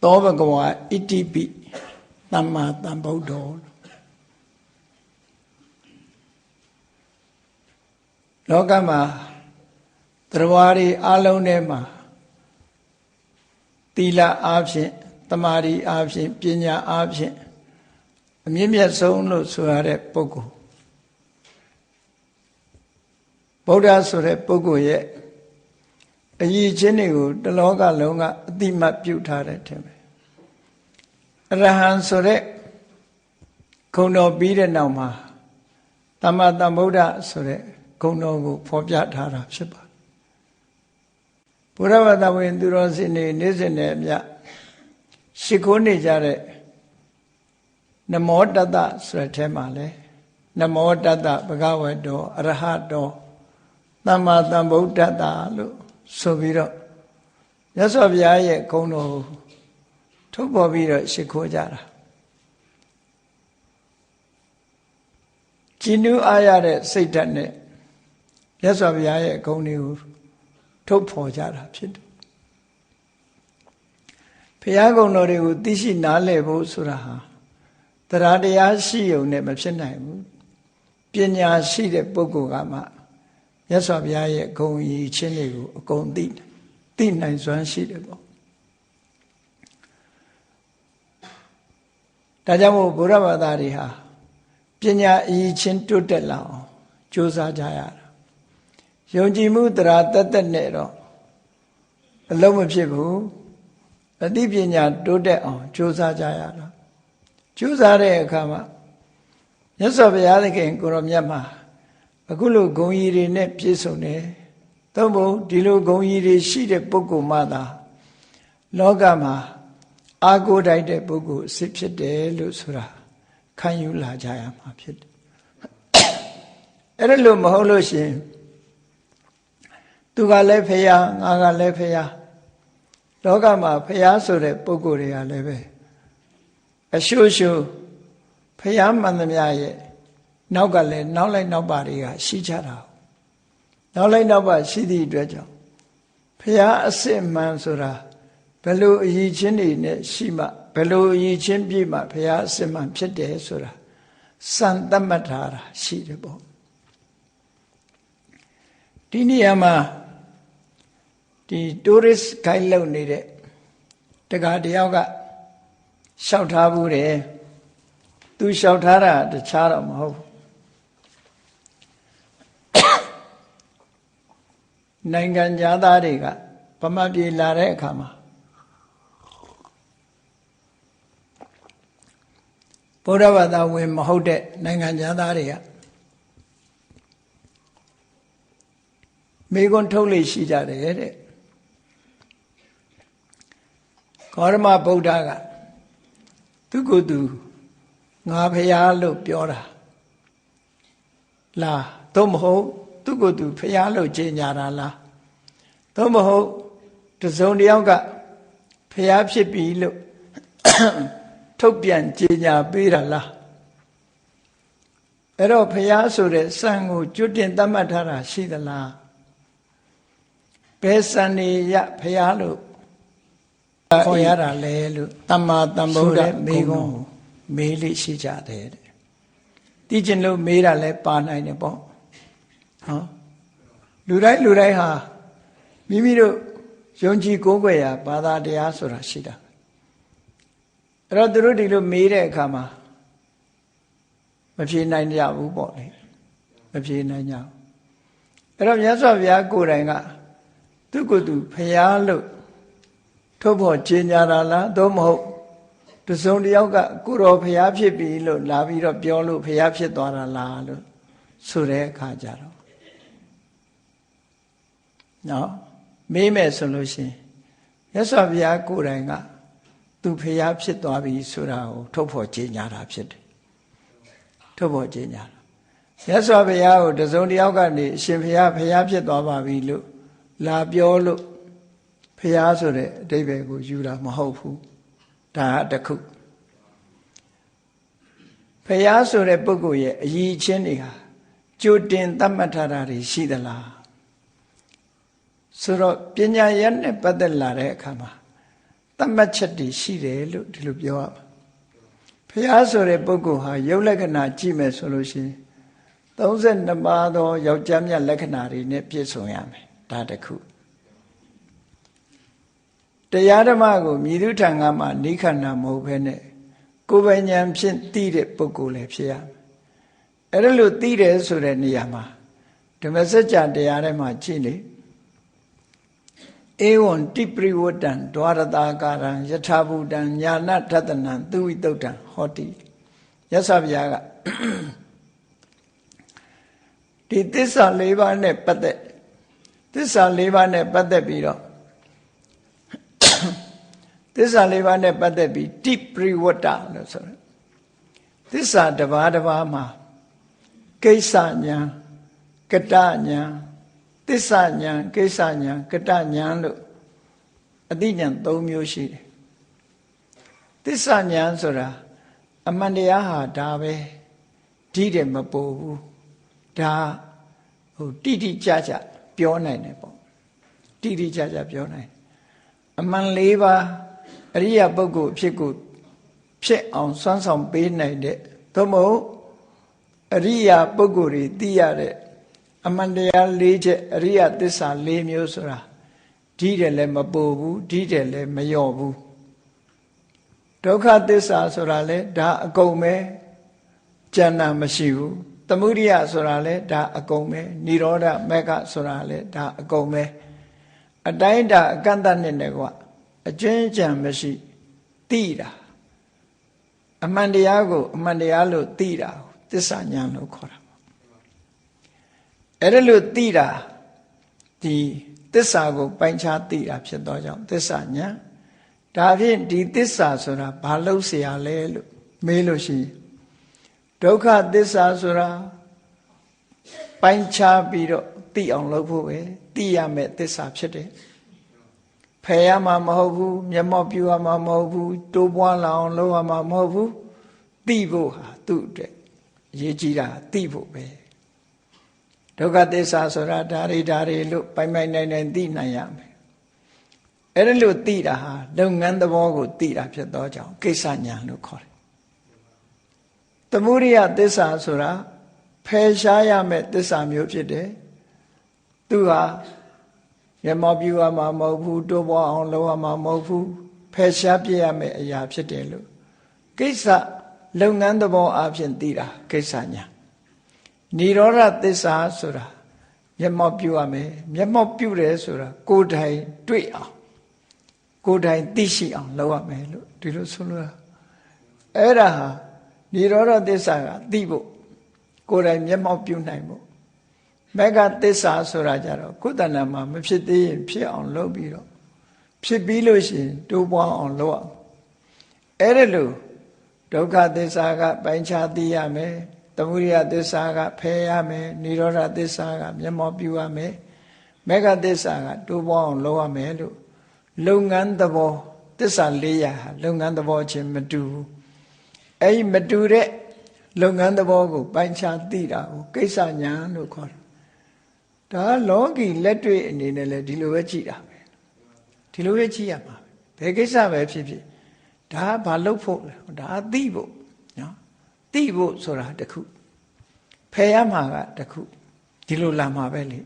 သောဘဂဝါဣတိပိသမ္မာသမ္ဗုဒ္ဓောလောကမှာတရားဝါရီအလုံးထဲမှာသီလအားဖြင့်တမာရီအားဖြင့်ပညာအားဖြင့်အမြင့်မြတ်ဆုံးလို့ဆိုရတဲ့ပုဂ္ဂိုလ်ဗုဒ္ဓဆိုတဲ့ပုဂ္ဂိုလ်ရဲ့အရည်ချင်းတွေကိုတလောကလုံးကအတိမတ်ပြုထားတဲ့ထင်ပဲအရဟံဆိုတဲ့ဂုဏ်တော်ပြီးတဲ့နောက်မှာသမ္မာသမ္ဗုဒ္ဓဆိုတဲ့ဂုဏ်တော်ကိုဖော်ပြထားတာဖြစ်ပါတယ်ဘုရားဘာသာဝင်သူတော်စင်တွေနေ့စဉ်နဲ့အမျှရှိခိုးနေကြတဲ့နမောတတ္တဆိုတဲ့ထဲမှာလဲနမောတတ္တဘဂဝတောအရဟတောသမ္မာသမ္ဗုဒ္ဓတ္တလို့ဆိုပြီးတော့မြတ်စွာဘုရားရဲ့ဂုဏ်တော်ထုတ်ပေါ်ပြီးတော့ရှိခိုးကြတာကြည်နူးအားရတဲ့စိတ်ဓာတ်နဲ့မြတ်စွာဘုရားရဲ့ဂုဏ်တွေကိုထုတ်ဖော်ကြတာဖြစ်တယ်ဘုရားဂုဏ်တော်တွေကိုသိရှိနားလည်ဖို့ဆိုတာဟာတရားတရားရှိုံနဲ့မဖြစ်နိုင်ဘူးပညာရှိတဲ့ပုဂ္ဂိုလ်ကမှမြတ်စွာဘုရားရဲ့ဂုဏ်ရည်ချင်းတွေကိုအကုန်သိနိုင်စွမ်းရှိတယ်ပေါ့ဒါကြောင့်မို့ဘုရားဘာသာတွေဟာပညာအရည်ချင်းတိုးတက်လာအောင်ကြိုးစားကြရတာယုံကြည်မှုတရားတက်နဲ့တော့အလုံးမဖြစ်ဘူးအသိပညာတိုးတက်အောင်ကြိုးစားကြရတာကြိုးစားတဲ့အခါမှာမြတ်စွာဘုရားသခင်ကိုရောမြတ်မှာအခုလိုဂုဏ်ကြီးတွေနဲ့ပြည့်စုံတယ်သို့မဟုတ်ဒီလိုဂုဏ်ကြီးတွေရှိတဲ့ပုဂ္ဂိုလ်မှသာလောကမှာအာကိုတိုက်တဲ့ပုဂ္ဂိုလ်အစစ်ဖြစ်တယ်လို့ဆိုတာခံယူလာကြရမှာဖြစ်တယ်အဲ့ဒါလို့မဟုတ်လို့ရှင်သူကလည်းဖရာငါကလည်းဖရာလောကမှာဖရာဆိုတဲ့ပုဂ္ဂိုလ်တွေကလည်းပဲအရှုရှုဖရာမှန်သမျှရဲ့နောက်ကလည်းနောက်လိုက်နောက်ပါတွေကရှိကြတာနောက်လိုက်နောက်ပါရှိသည့်အတွက်ကြောင့်ဖရာအစစ်မှန်ဆိုတာဘယ်လိုအရည်ချင်းတွေနဲ့ရှိမှဘယ်လိုအရည်ချင်းပြည့်မှဖရာအစစ်မှန်ဖြစ်တယ်ဆိုတာစံသတ်မှတ်ထားတာရှိတယ်ပေါ့ဒီနေရာမှာဒီ tourist guide လုပ်နေတဲ့တက္ကသိုလ်တယောက်ကလျှောက်ထားဘူးတယ်သူလျှောက်ထားတာတခြားတော့မဟုတ်နိုင်ငံသားတွေကဗမာပြည်လာတဲ့အခါမှာဗုဒ္ဓဘာသာဝင်မဟုတ်တဲ့နိုင်ငံသားတွေကမိဂွန်းထုတ်လေရှိကြတယ်တဲ့ဂေါရမဗုဒ္ဓကသူကိုယ်သူငါဖရာလို့ပြောတာလားသို့မဟုတ်သူကိုယ်သူဖရာလို့ကြေညာတာလားသို့မဟုတ်တစုံတစ်ယောက်ကဖရာဖြစ်ပြီလို့ထုတ်ပြန်ကြေညာပေးတာလားအဲ့တော့ဖရာဆိုတဲ့စံကိုကျွတ်တင်သတ်မှတ်ထားတာရှိသလားဘယ်စံနေရဖရာလို့ခေါ်ရတာလဲလို့သမ္မာသမ္ဗုဒ္ဓမေခွန်းမေးလိရှိကြတယ်တဲ့သိကျင်လို့မေးတာလဲပါနိုင်တယ်ပေါ့ဟောလူတိုင်းဟာမိမိတို့ယုံကြည်ကိုးကွယ်ရာဘာသာတရားဆိုတာရှိတာအဲ့တော့သူတို့ဒီလိုမေးတဲ့အခါမှာမဖြေနိုင်ကြဘူးပေါ့လေမဖြေနိုင်ကြဘူးအဲ့တော့မြတ်စွာဘုရားကိုယ်တိုင်ကသူကိုယ်သူဖရာလို့ထုတ်ဖို့ကြေညာတာလားသို့မဟုတ်တစုံတစ်ယောက်ကကိုတော်ဖရာဖြစ်ပြီလို့လာပြီးတော့ပြောလို့ဖရာဖြစ်သွားတာလားလို့ဆိုတဲ့အခါကြတော့နော်မေးမယ်ဆိုလို့ရှိရင်မြတ်စွာဘုရားကိုယ်တိုင်ကသူဖရာဖြစ်သွားပြီဆိုတာကိုထုတ်ဖို့ကြေညာတာဖြစ်တယ်ထုတ်ဖို့ကြေညာတာမြတ်စွာဘုရားကိုတစုံတစ်ယောက်ကနေအရှင်ဘုရားဖရာဖြစ်သွားပါပြီလို့လာပြောလို့ဖရာဆိုတဲ့အဓိပ္ပာယ်ကိုယူတာမဟုတ်ဘူးဒါကတစ်ခုဖရာဆိုတဲ့ပုဂ္ဂိုလ်ရဲ့အရည်ချင်းတွေဟာကြိုတင်သတ်မှတ်ထားတာတွေရှိသလားဆိုတော့ပညာရက်နဲ့ပတ်သက်လာတဲ့အခါမှာ တတ်မှတ်ချက်တွေရှိတယ်လို့ဒီလိုပြောရမှာဘုရားဆိုတဲ့ပုဂ္ဂိုလ်ဟာရုပ်လက္ခဏာကြည့်မယ်ဆိုလို့ရှိရင်32ပါးသောယောက်ျားမြတ်လက္ခဏာတွေနဲ့ပြည့်စုံရမယ်ဒါတစ်ခုတရားဓမ္မကိုမြည်သူထံကမှနိခန္ဓာမဟုတ်ဘဲနဲ့ကိုယ်ပိုင်ဉာဏ်ဖြင့်သိတဲ့ပုဂ္ဂိုလ်လည်းဖြစ်ရမယ်အဲ့ဒါလို့သိတယ်ဆိုတဲ့နေရာမှာဓမ္မစကြာတရားထဲမှာကြည့်လေဧဝံတိပရိဝတ္တံဒွါရတာကာရံယထာဘူတံညာဏထတနံသူဝိတုဒ္ဒံဟောတိရသဗျာကဒီသစ္စာ၄ပါးနဲ့ပတ်သက်သစ္စာ၄ပါးနဲ့ပတ်သက်ပြီးတော့သစ္စာ၄ပါးနဲ့ပတ်သက်ပြီးတိပရိဝတ္တလို့ဆိုတယ်သစ္စာတစ်ပါးတစ်ပါးမှာကိစ္စညာကတညာသစ္စာညာကိစ္စညာကတညာလို့အသိဉာဏ်၃မျိုးရှိတယ်သစ္စာညာဆိုတာအမှန်တရားဟာဒါပဲဒီတဲ့မပို့ဘူးဒါတိတိကျကျပြောနိုင်တယ်ပေါ့တိတိကျကျပြောနိုင်အမှန်၄ပါးအရိယပုဂ္ဂိုလ်ဖြစ်အောင်စွမ်းဆောင်ပေးနိုင်တဲ့သို့မဟုတ်အရိယပုဂ္ဂိုလ်တွေသိရတဲ့အမှန်တရား၄ချက်အရိယသစ္စာ၄မျိုးဆိုတာဒီတယ်လည်းမပို့ဘူးဒီတယ်လည်းမလျော့ဘူးဒုက္ခသစ္စာဆိုတာလည်းဒါအကုန်ပဲကျန်တာမရှိဘူးသမုဒိယဆိုတာလည်းဒါအကုန်ပဲនិရောဓမဂ္ဂဆိုတာလည်းဒါအကုန်ပဲအတိုင်းတာအကန့်အသတ်နဲ့ကွာအကျဉ်းချံမရှိသိတာအမှန်တရားကိုအမှန်တရားလို့သိတာသစ္စာဉာဏ်လို့ခေါ်တာပေါ့အဲ့ဒါလို့သိတာဒီသစ္စာကိုပိုင်းခြားသိတာဖြစ်သောကြောင့်သစ္စာဉာဏ်ဒါဖြင့်ဒီသစ္စာဆိုတာဘာလို့เสียလဲလို့မေးလို့ရှိရင်ဒုက္ခသစ္စာဆိုတာပိုင်းခြားပြီးတော့သိအောင်လုပ်ဖို့ပဲသိရမယ့်သစ္စာဖြစ်တယ်ဖယ်ရမှာမဟုတ်ဘူးမျက်မှောက်ပြုရမှာမဟုတ်ဘူးတိုးပွားလာအောင်လုပ်ရမှာမဟုတ်ဘူးသိဖို့ဟာသူ့အတွက်အရေးကြီးတာသိဖို့ပဲဒုက္ခသစ္စာဆိုတာဒါတွေလို့ပိုင်နိုင်သိနိုင်ရမယ်အဲ့ဒါလို့သိတာဟာလုပ်ငန်းသဘောကိုသိတာဖြစ်သောကြောင့်ကိစ္စညာလို့ခေါ်တယ်သမုဒိယသစ္စာဆိုတာဖယ်ရှားရမယ့်သစ္စာမျိုးဖြစ်တယ်သူဟာမျက်မှောက်ပြုရမှာမဟုတ်ဘူးတိုးပွားအောင်လုပ်ရမှာမဟုတ်ဘူးဖယ်ရှားပြရမယ့်အရာဖြစ်တယ်လို့ကိစ္စလုပ်ငန်းသဘောအဖြစ်သိတာကိစ္စညာនិရောဓသစ္စာဆိုတာမျက်မှောက်ပြုရမယ်မျက်မှောက်ပြုတယ်ဆိုတာကိုယ်တိုင်တွေ့အောင်ကိုယ်တိုင်သိရှိအောင်လုပ်ရမယ်လို့ဒီလိုဆိုလို့အဲ့ဒါဟာនិရောဓသစ္စာကသိဖို့ကိုယ်တိုင်မျက်မှောက်ပြုနိုင်ဖို့မဂ္ဂသစ္စာဆိုတာကြတော့ကိုယ်တဏ္ဍာမှာမဖြစ်သေးရင်ဖြစ်အောင်လုပ်ပြီးတော့ဖြစ်ပြီးလို့ရှိရင်တိုးပွားအောင်လုပ်အောင်အဲ့ဒါလို့ဒုက္ခသစ္စာကပိုင်းခြားသိရမယ်သမုဒိယသစ္စာကဖယ်ရမယ်និရောဓသစ္စာကမျက်မှောက်ပြုရမယ်မဂ္ဂသစ္စာကတိုးပွားအောင်လုပ်ရမယ်လို့လုပ်ငန်းသဘောသစ္စာ၄ရာဟာလုပ်ငန်းသဘောချင်းမတူဘူးအဲ့ဒီမတူတဲ့လုပ်ငန်းသဘောကိုပိုင်းခြားသိတာကိုကိစ္စညာလို့ခေါ်တယ်ဒါလောကီလက်တွေ့အနေနဲ့လည်းဒီလိုပဲကြည့်တာပဲဒီလိုပဲကြည့်ရမှာဘယ်ကိစ္စပဲဖြစ်ဖြစ်ဒါဘာလုပ်ဖို့လဲဒါသိဖို့နော်သိဖို့ဆိုတာတခုဖယ်ရမှာကတခုဒီလိုလာမှာပဲလေ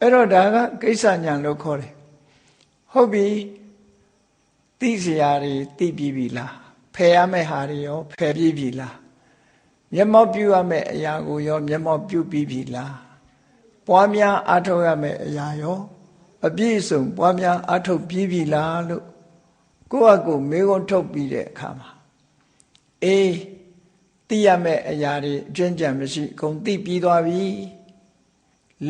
အဲ့တော့ဒါကကိစ္စညာလို့ခေါ်တယ်ဟုတ်ပြီသိစရာတွေသိပြီးပြီလားဖယ်ရမယ့်ဟာတွေရောဖယ်ပြီးပြီလားမျက်မှောက်ပြုရမယ့်အရာကိုရောမျက်မှောက်ပြုပြီးပြီလားပွားများအားထုတ်ရမယ့်အရာရောအပြည့်အစုံပွားများအားထုတ်ပြီးပြီလားလို့ကိုယ့်အကိုမေးခွန်းထုတ်ပြီးတဲ့အခါမှာအေးသိရမယ့်အရာတွေအကျဉ်းချံမရှိအကုန်သိပြီးသွားပြီ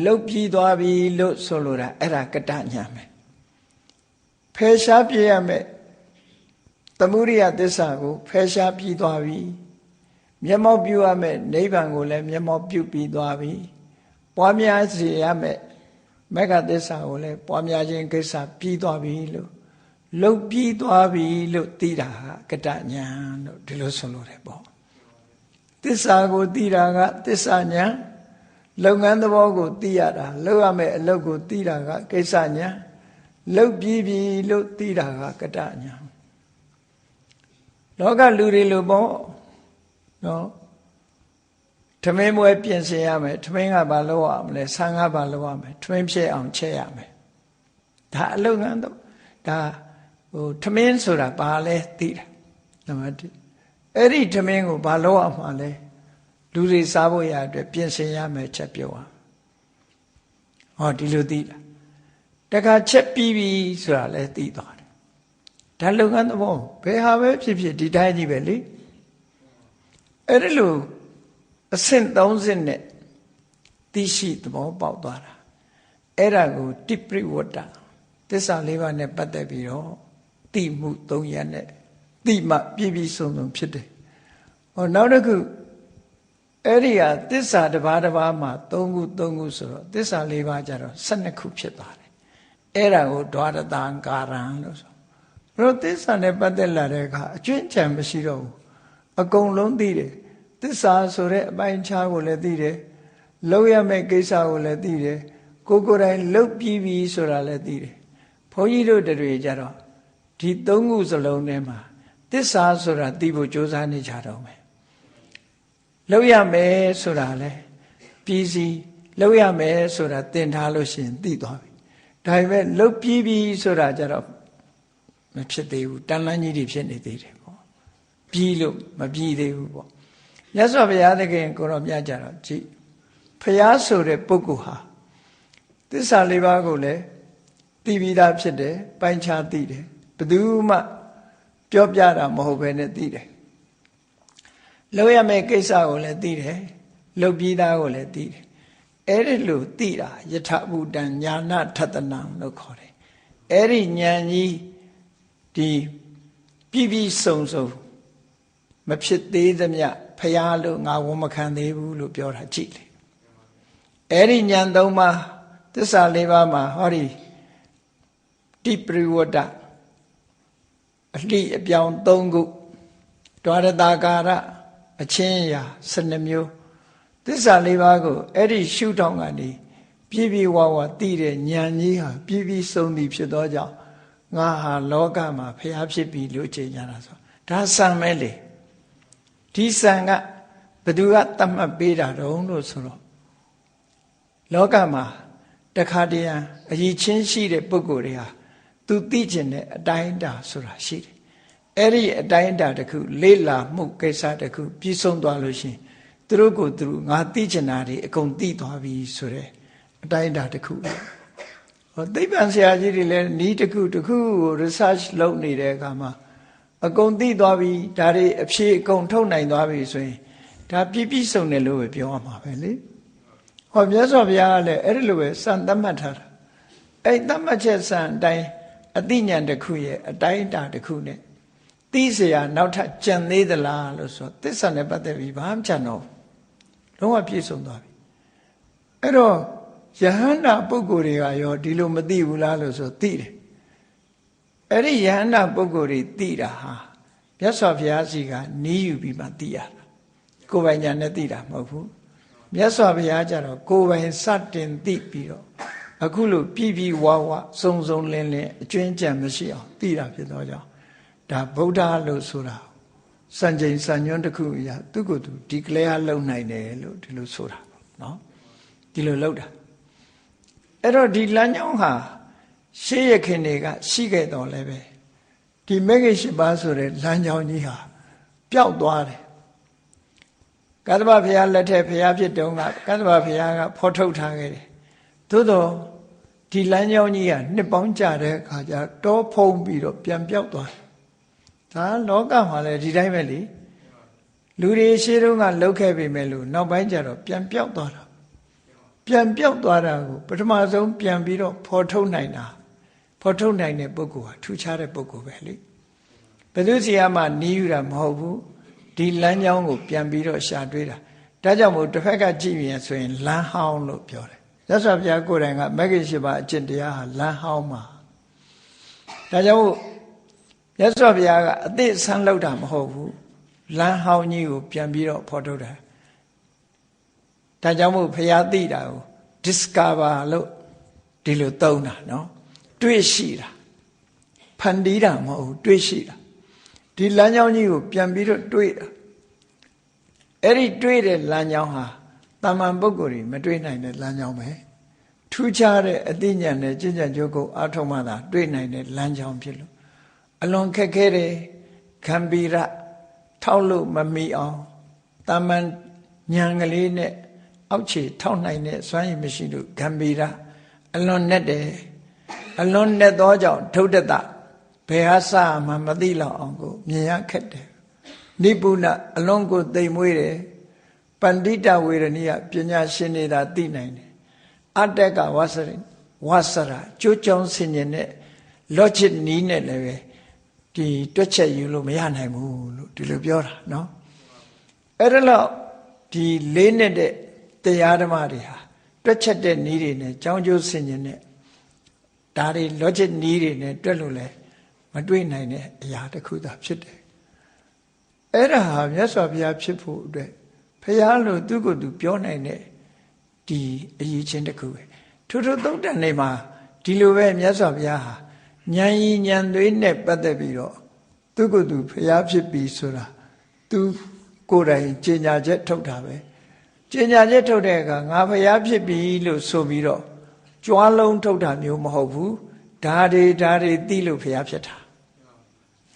လုတ်ပြီးသွားပြီလို့ဆိုလိုတာအဲ့ဒါကတညာမယ်ဖယ်ရှားပြရမယ့်သမုဒိယသစ္စာကိုဖယ်ရှားပြီးသွားပြီမျက်မှောက်ပြုရမယ့်နိဗ္ဗာန်ကိုလည်းမျက်မှောက်ပြုပြီးသွားပြီပွားများစေရမယ့်မဂ္ဂသစ္စာကိုလည်းပွားများခြင်းကိစ္စပြီးသွားပြီလို့လုတ်ပြီးသွားပြီလို့သိတာဟာကတညာလို့ဒီလိုဆိုလိုတယ်ပေါ့သစ္စာကိုသိတာကသစ္စာညာလုပ်ငန်းသဘောကိုသိရတာလုပ်ရမယ့်အလုပ်ကိုသိတာကကိစ္စညာ လုတ်ပြီးပြီလို့သိတာကကတညာလောကလူတွေလိုပေါ့နော်ထမင်းမွဲပြင်ဆင်ရမယ်ထမင်းကဘာလုပ်ရမလဲဆန်းကဘာလုပ်ရမယ်ထမင်းဖြစ်အောင်ချက်ရမယ်ဒါအလုပ်ငန်းတော့ဒါထမင်းဆိုတာဘာလဲသိတာနံပါတ်1အဲ့ဒီထမင်းကိုဘာလုပ်ရမှာလဲလူတွေစားဖို့ရအတွက်ပြင်ဆင်ရမယ်ချက်ပြောရဟောဒီလိုသိတာတခါချက်ပြီးပြီဆိုတာလဲသိသွားတယ်ဒါလုပ်ငန်းသဘောဘယ်ဟာပဲဖြစ်ဖြစ်ဒီတိုင်းကြီးပဲလေအဲ့ဒီလိုအဆင့်30နဲ့သိရှိသဘောပေါက်သွားတာအဲ့ဒါကိုတိပရိဝတ္တသစ္စာ၄ပါးနဲ့ပတ်သက်ပြီးတော့သိမှု3ရပ်နဲ့သိမှပြည့်ပြည့်စုံစုံဖြစ်တယ်ဟောနောက်တစ်ခုအဲ့ဒီဟာသစ္စာတစ်ပါးတစ်ပါးမှာ3ခုဆိုတော့သစ္စာ၄ပါးကြတော့12ခုဖြစ်သွားတယ်အဲ့ဒါကိုဒွါရတံကာရံလို့ဆိုတော့သစ္စာနဲ့ပတ်သက်လာတဲ့အခါအကျွင့်ကြံမရှိတော့ဘူးအကုန်လုံးသိတယ်သစ္စာဆိုတဲ့အပိုင်းခြားကိုလည်းသိတယ်လောက်ရမယ့်ကိစ္စကိုလည်းသိတယ်ကိုယ်တိုင်လှုပ်ပြီးပြီဆိုတာလည်းသိတယ်ဘုန်းကြီးတို့တွေကြတော့ဒီ3ခုစလုံးထဲမှာသစ္စာဆိုတာသိဖို့ကြိုးစားနေကြတော့မယ်လောက်ရမယ်ဆိုတာလည်းပြီးစီလောက်ရမယ်ဆိုတာသင်ထားလို့ရှိရင်သိသွားပြီဒါပေမဲ့လှုပ်ပြီးပြီဆိုတာကြတော့မဖြစ်သေးဘူးတန်လန်းကြီးတွေဖြစ်နေသေးတယ်ပေါ့ပြီးလို့မပြီးသေးဘူးပေါ့မြတ်စွာဘုရားသခင်ကိုရောမြတ်ကြတော့ကြည့်ဘုရားဆိုတဲ့ပုဂ္ဂိုလ်ဟာသစ္စာ၄ပါးကိုလည်းသိပြီးသားဖြစ်တယ်ပိုင်းခြားသိတယ်ဘယ်သူမှပြောပြတာမဟုတ်ဘဲနဲ့သိတယ်လုပ်ရမယ့်ကိစ္စကိုလည်းသိတယ်လုပ်ပြီးသားကိုလည်းသိတယ်အဲ့ဒီလိုသိတာယထဘူတံညာနာထတနံလို့ခေါ်တယ်အဲ့ဒီဉာဏ်ကြီးဒီပြည့်စုံမဖြစ်သေးသမျှဖျားလို့ငါဝန်မခံသေးဘူးလို့ပြောတာကြည့်လေအဲ့ဒီဉာဏ်3ပါးသစ္စာ4ပါးမှာဟောဒီတိပရိဝတ္တအလှအပြောင်း3ခုဒွါရတကာရအချင်းရာ12မျိုးသစ္စာ4ပါးကိုအဲ့ဒီရှုထောင့်ကနေပြည့်ပြည့်ဝဝသိတဲ့ဉာဏ်ကြီးဟာပြည့်ပြည့်စုံသည်ဖြစ်သောကြောင့်ငါဟာလောကမှာဖျားဖြစ်ပြီလို့ချိန်ကြတာဆိုဒါစံမဲလေဒီစံကဘယ်သူကသတ်မှတ်ပေးတာတုံးလို့ဆိုတော့လောကမှာတခါတည်းအရည်ချင်းရှိတဲ့ပုဂ္ဂိုလ်တွေဟာသူသိကျင်တဲ့အတိုင်းအတာဆိုတာရှိတယ်အဲ့ဒီအတိုင်းအတာတစ်ခုလေ့လာမှုကိစ္စတစ်ခုပြီးဆုံးသွားလို့ရှိရင်သူတို့ကိုသူငါသိကျင်တာတွေအကုန်သိသွားပြီဆိုတဲ့အတိုင်းအတာတစ်ခုဟောသိပ္ပံဆရာကြီးတွေလည်းဤတစ်ခုကို research လုပ်နေတဲ့အခါမှာအကုန်သိသွားပြီဒါတွေအဖြေအကုန်ထုတ်နိုင်သွားပြီဆိုရင်ဒါပြည့်စုံတယ်လို့ပဲပြောရမှာပဲလေဟောမြတ်စွာဘုရားကလည်းအဲ့ဒီလိုပဲစံသတ်မှတ်ထားတာအဲ့သတ်မှတ်ချက်စံအတိုင်းအသိဉာဏ်တစ်ခုရဲ့အတိုင်းအတာတစ်ခုနဲ့သိเสียနောက်ထပ်ကြံသေးသလားလို့ဆိုသစ္စာနဲ့ပတ်သက်ပြီးဘာမှကြံတော့လုံးဝပြည့်စုံသွားပြီအဲ့တော့ယဟန္တာပုဂ္ဂိုလ်တွေကရောဒီလိုမသိဘူးလားလို့ဆိုသိတယ်အဲ့ဒီယဟန္တာပုဂ္ဂိုလ်တွေသိတာဟာမြတ်စွာဘုရားစီကနီးယူပြီးမှသိရတာကိုယ်ပိုင်ညာနဲ့သိတာမဟုတ်ဘူးမြတ်စွာဘုရားကြတော့ကိုယ်ပိုင်စတင်သိပြီးတော့အခုလိုပြဝဝစုံစုံလင်းလင်းအကျွင်းကြံမရှိအောင်သိတာဖြစ်တော့ကြောင့်ဒါဗုဒ္ဓလို့ဆိုတာစံချိန်စံညွှန်းတစ်ခုအရာသူ့ကိုယ်သူဒီကလေးအားလုံနိုင်တယ်လို့ဒီလိုဆိုတာပေါ့နော်ဒီလိုလုပ်တာအဲ့တော့ဒီလမ်းကြောင်းဟာရှေးရခင်တွေကရှိခဲ့တော်လဲပဲဒီမဂ္ဂင်၈ပါးဆိုတဲ့လမ်းကြောင်းကြီးဟာပျောက်သွားတယ်ကသဗ္ဗဘုရားလက်ထက်ဘုရားဖြစ်တုန်းကကသဗ္ဗဘုရားကဖော်ထုတ်ထားခဲ့တယ်သို့တော့ဒီလမ်းကြောင်းကြီးကနှစ်ပေါင်းကြာတဲ့အခါကျတောဖုံးပြီးတော့ပြန်ပျောက်သွားတယ်ဒါလောကမှာလည်းဒီတိုင်းပဲလေလူတွေရှေးတုန်းကလှုပ်ခဲ့ပေမဲ့လို့နောက်ပိုင်းကျတော့ပြန်ပျောက်သွားတာပြန်ပျောက်သွားတာကိုပထမဆုံးပြန်ပြီးတော့ဖော်ထုတ်နိုင်တာဖော်ထုတ်နိုင်တဲ့ပုဂ္ဂိုလ်ဟာထူးခြားတဲ့ပုဂ္ဂိုလ်ပဲလေဘယ်သူစီကမှနီးယူတာမဟုတ်ဘူးဒီလမ်းကြောင်းကိုပြန်ပြီးတော့ရှာတွေးတာဒါကြောင့်မို့တစ်ဖက်ကကြည့်ရင်ဆိုရင်လမ်းဟောင်းလို့ပြောတယ်မြတ်စွာဘုရားကိုယ်တိုင်ကမဂ္ဂင်၈ပါးအကျင့်တရားဟာလမ်းဟောင်းမှာဒါကြောင့်မို့မြတ်စွာဘုရားကအသစ်ဆန်းလောက်တာမဟုတ်ဘူးလမ်းဟောင်းကြီးကိုပြန်ပြီးတော့ဖော်ထုတ်တာဒါကြောင့်မို့ဘုရားသိတာကို discover လို့ဒီလိုသုံးတာနော် တွေ့ရှိတာဖန်တီးတာမဟုတ်ဘူးတွေ့ရှိတာဒီလမ်းကြောင်းကြီးကိုပြန်ပြီးတော့တွေ့တာအဲ့ဒီတွေ့တဲ့လမ်းကြောင်းဟာတာမန်ပုဂ္ဂိုလ်တွေမတွေ့နိုင်တဲ့လမ်းကြောင်းပဲထူးခြားတဲ့အသိဉာဏ်နဲ့ကျင့်ကြံကြိုးကိုအားထုတ်မှသာတွေ့နိုင်တဲ့လမ်းကြောင်းဖြစ်လို့အလွန်ခက်ခဲတဲ့ဂမ်ဘီရထောက်လို့မမီအောင်တာမန်ဉာဏ်ကလေးနဲ့အောက်ခြေထောက်နိုင်တဲ့စွမ်းရည်မရှိလို့ဂမ်ဘီရအလွန်နဲ့တယ်အလွန်နဲ့သောကြောင့်ထုဒ္ဒတဘယ်ဟာစမှမသိလောက်အောင်ကိုမြင်ရခက်တယ်နိပုဏအလွန်ကိုသိမ်မွေးတယ်ပန္တိတဝေရဏိယပညာရှင်တွေသာသိနိုင်တယ်အတ္တကဝါစရာကြိုးကြောင်းဆင်ញင်တဲ့ logic နီးနဲ့လည်းပဲဒီတွက်ချက်ယူလို့မရနိုင်ဘူးလို့ဒီလိုပြောတာเนาะအဲ့ဒါလို့ဒီလေးနဲ့တဲ့တရားဓမ္မတွေဟာတွက်ချက်တဲ့နီးတွေနဲ့ကြောင်းကျိုးဆင်ញင်တဲ့ဒါတွေ logic နီးတွေနဲ့တွက်လို့လည်းမတွေ့နိုင်တဲ့အရာတစ်ခုသာဖြစ်တယ်အဲ့ဒါဟာမြတ်စွာဘုရားဖြစ်ဖို့အတွက်ဘုရားလို့သူ့ကိုယ်သူပြောနိုင်တဲ့ဒီအရေးချင်းတစ်ခုပဲထို့သုတ်တန်နေမှာဒီလိုပဲမြတ်စွာဘုရားဟာဉာဏ်ရည်ဉာဏ်သွေးနဲ့ပတ်သက်ပြီးတော့သူ့ကိုယ်သူဘုရားဖြစ်ပြီဆိုတာသူကိုယ်တိုင်ကြေညာချက်ထုတ်တာပဲကြေညာချက်ထုတ်တဲ့အခါငါဘုရားဖြစ်ပြီလို့ဆိုပြီးတော့ကြွားလုံးထုတ်တာမျိုးမဟုတ်ဘူးဒါတွေသိလို့ဘုရားဖြစ်တာ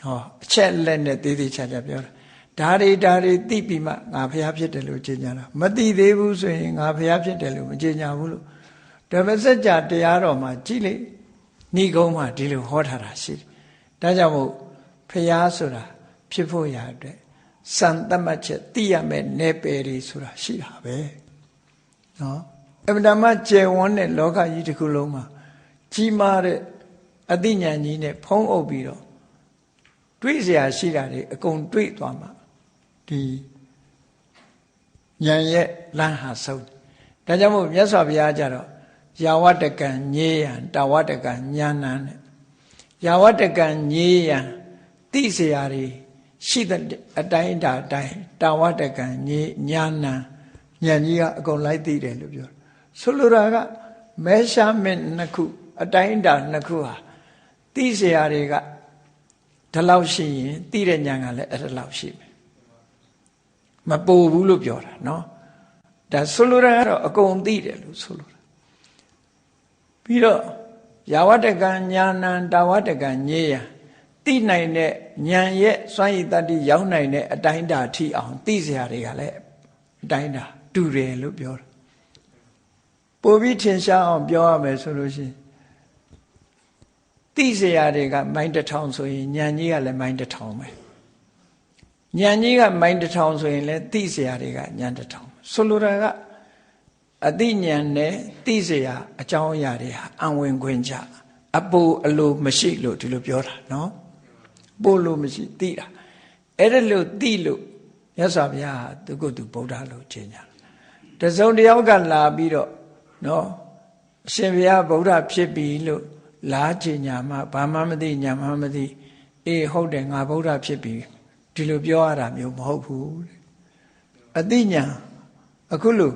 ဟောအချက်လက်နဲ့သေးသေးချာချာပြောတာဒါတွေသိပြီးမှငါဘုရားဖြစ်တယ်လို့ကြေညာတာမသိသေးဘူးဆိုရင်ငါဘုရားဖြစ်တယ်လို့မကြေညာဘူးလို့ဓမ္မစကြာတရားတော်မှာကြည့်လေဏိဂုံးမှာဒီလိုဟောထားတာရှိတယ်ဒါကြောင့်မို့ဘုရားဆိုတာဖြစ်ဖို့ရာအတွက်စံတတ်မှတ်ချက်သိရမယ်နယ်ပယ်တွေဆိုတာရှိတာပဲနော်အမှန်တမ်းကျယ်ဝန်းတဲ့လောကကြီးတစ်ခုလုံးမှာကြီးမားတဲ့အသိဉာဏ်ကြီးနဲ့ဖုံးအုပ်ပြီးတော့တွေ့เสียရှိတာတွေအကုန်တွေ့သွားမှာဒီဉာဏ်ရဲ့လမ်းဟာဆုံးဒါကြောင့်မို့မြတ်စွာဘုရားကြတော့ယာဝတကံညေယံတာဝတကံညာဏနဲ့ယာဝတကံညေယံသိเสียတွေရှိတဲ့အတိုင်းတာအတိုင်းတာဝတကံညာဏဉာဏ်ကြီးကအကုန်လိုက်သိတယ်လို့ပြောဆိုလိုတာကမဲရှားမဲ့နှစ်ခုအတိုင်းတာနှစ်ခုဟာသိเสียတွေကဒီလောက်ရှိရင်သိတဲ့ဉာဏ်ကလည်းအဲ့ဒါလောက်ရှိမယ်မပိုဘူးလို့ပြောတာเนาะဒါဆိုလိုတာကတော့အကုန်သိတယ်လို့ဆိုလိုတာပြီးတော့ယာဝတကံညာဏတာဝတကံညေယသိနိုင်တဲ့ဉာဏ်ရဲ့စွမ်းရည်တတ္တိရောက်နိုင်တဲ့အတိုင်းတာထိအောင်သိเสียတွေကလည်းအတိုင်းတာတူတယ်လို့ပြောတာပို့ပြီးထင်ရှားအောင်ပြောရမယ်ဆိုလို့ရှိရင်သိเสียတွေကမိုင်းတစ်ထောင်ဆိုရင်ဉာဏ်ကြီးကလည်းမိုင်းတစ်ထောင်ပဲဉာဏ်ကြီးကမိုင်းတစ်ထောင်ဆိုရင်လည်းသိเสียတွေကဉာဏ်တစ်ထောင်ဆိုလိုတာကအသိဉာဏ်နဲ့သိเสียအကြောင်းအရာတွေဟာအဝင်ခွင့်ကြအပူအလိုမရှိလို့ဒီလိုပြောတာနော်ပို့လို့မရှိသိတာအဲ့ဒါလို့သိလို့မြတ်စွာဘုရားဟာသူကိုယ်သူဗုဒ္ဓလို့ကြေညာတစုံတစ်ယောက်ကလာပြီးတော့နော်အရှင်ဘုရားဗုဒ္ဓဖြစ်ပြီလို့လာကြေညာမှဘာမှမသိညာမှမသိအေးဟုတ်တယ်ငါဗုဒ္ဓဖြစ်ပြီဒီလိုပြောရတာမျိုးမဟုတ်ဘူးအသိဉာဏ်အခုလို့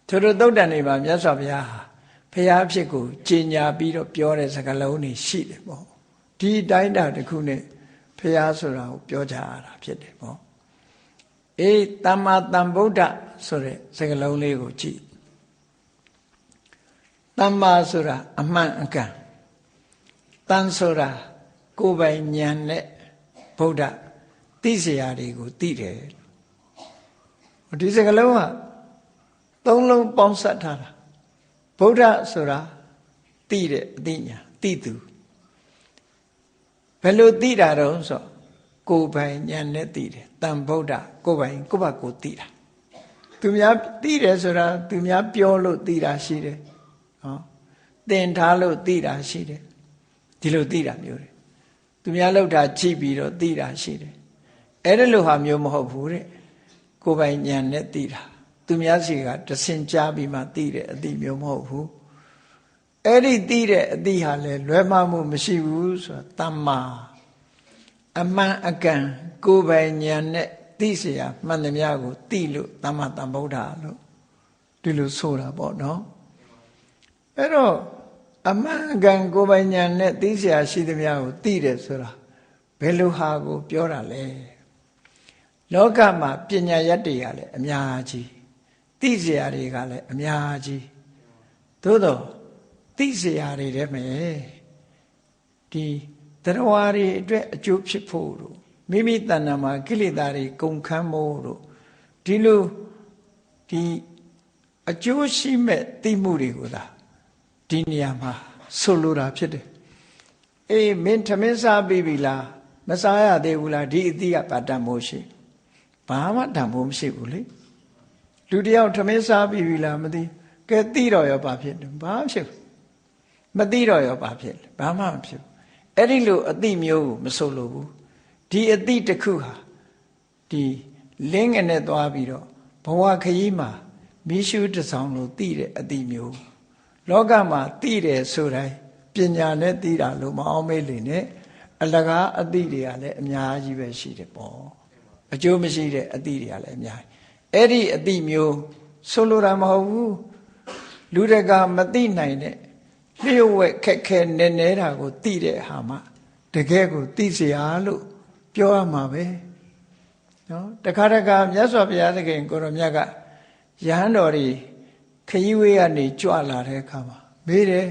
သူတို့သုတ်တန်တွေမှာမြတ်စွာဘုရားဟာဘုရားဖြစ်ကိုကြေညာပြီးတော့ပြောတဲ့စကားလုံးတွေရှိတယ်ပေါ့ဒီတိုင်းတာတစ်ခုနဲ့ဘုရားဆိုတာကိုပြောကြရတာဖြစ်တယ်ပေါ့အေးသမ္မာသမ္ဗုဒ္ဓဆိုတဲ့စကားလုံးလေးကိုကြည့်သမ္မာဆိုတာအမှန်အကန်တန်ဆိုတာကိုယ်ပိုင်ဉာဏ်နဲ့ဗုဒ္ဓသိเสียတွေကိုသိတယ်ဒီစကားလုံးကသုံးလုံးပေါင်းစပ်ထားတာဗုဒ္ဓဆိုတာသိတဲ့အသိဉာဏ်သိသူဘယ်လိုသိတာတော့ဆိုကိုယ်ပိုင်ဉာဏ်နဲ့သိတယ်တန်ဗုဒ္ဓကိုယ်ပိုင်ကိုယ့်ဘာကိုသိတာသူများသိတယ်ဆိုတာသူများပြောလို့သိတာရှိတယ်ဟောသင်ထားလို့သိတာရှိတယ်ဒီလိုသိတာမျိုးတွေသူများလောက်တာကြည့်ပြီးတော့သိတာရှိတယ်အဲ့ဒါလိုဟာမျိုးမဟုတ်ဘူးတဲ့ကိုယ်ပိုင်ဉာဏ်နဲ့သိတာသူများစီကတဆင်ကြားပြီးမှသိတဲ့အသိမျိုးမဟုတ်ဘူးအဲ့ဒီသိတဲ့အသိဟာလည်းလွဲမှားမှုမရှိဘူးဆိုတာတမ္မာအမှန်အကန်ကိုယ်ပိုင်ဉာဏ်နဲ့သိเสียမှန်သမျှကိုသိလို့သမ္မာသမ္ဗုဒ္ဓလို့ဒီလိုဆိုတာပေါ့နော်အဲ့တော့ အမှန်ကန်ကိုယ်ပိုင်ဉာဏ်နဲ့သိเสียရှိသမျှကိုသိတယ်ဆိုတာဘယ်လိုဟာကိုပြောတာလဲလောကမှာပညာရတ်တွေကလည်းအများကြီးသိเสียတွေကလည်းအများကြီးသို့တော့သိเสียတွေတည်းမယ်ဒီတရားဝါတွေအတွက်အကျိုးဖြစ်ဖို့တို့မိမိတဏ္ဍာမှာကိလေသာတွေကုန်ခန်းမို့တို့ဒီလိုဒီအကျိုးရှိမဲ့သိမှုတွေကိုသာဒီနေရာမှာဆိုလိုတာဖြစ်တယ်အေးမင်းထမင်းစားပြီးပြီလားမစားရသေးဘူးလားဒီအသည့်ကဗတ္တမို့ရှိဘာမှတန်ဖို့မရှိဘူးလေလူတယောက်ထမင်းစားပြီးပြီလားမသိကဲသိတော့ရောဘာဖြစ်လဲဘာဖြစ်မသိတော့ရောဘာဖြစ်လဲဘာမှမဖြစ်ဘူးအဲ့ဒီလိုအသိမျိုးကိုမဆိုလိုဘူးဒီအသိတစ်ခုဟာဒီလင်းငနဲ့သွားပြီးတော့ဘဝခရီးမှာမိရှုတဆောင်လို့သိတဲ့အသိမျိုးလောကမှာသိတယ်ဆိုတိုင်းပညာနဲ့သိတာလို့မအောင်မေးလေနဲ့အလကားအသိတွေကလည်းအများကြီးပဲရှိတယ်ပေါ့အကျိုးမရှိတဲ့အသိတွေကလည်းအများကြီးအဲ့ဒီအသိမျိုးဆိုလိုတာမဟုတ်ဘူးလူတကာမသိနိုင်တဲ့လျှို့ဝှက်ခက်ခဲနေနေတာကိုသိတဲ့ဟာမှတကယ်ကိုသိเสียလို့ပြောရမှာပဲနော်တခါတခါမြတ်စွာဘုရားသခင်ကိုရောမြတ်ကယဟန်တော်တွေခရီးဝေးကနေကြွလာတဲ့အခါမှာမေးတယ်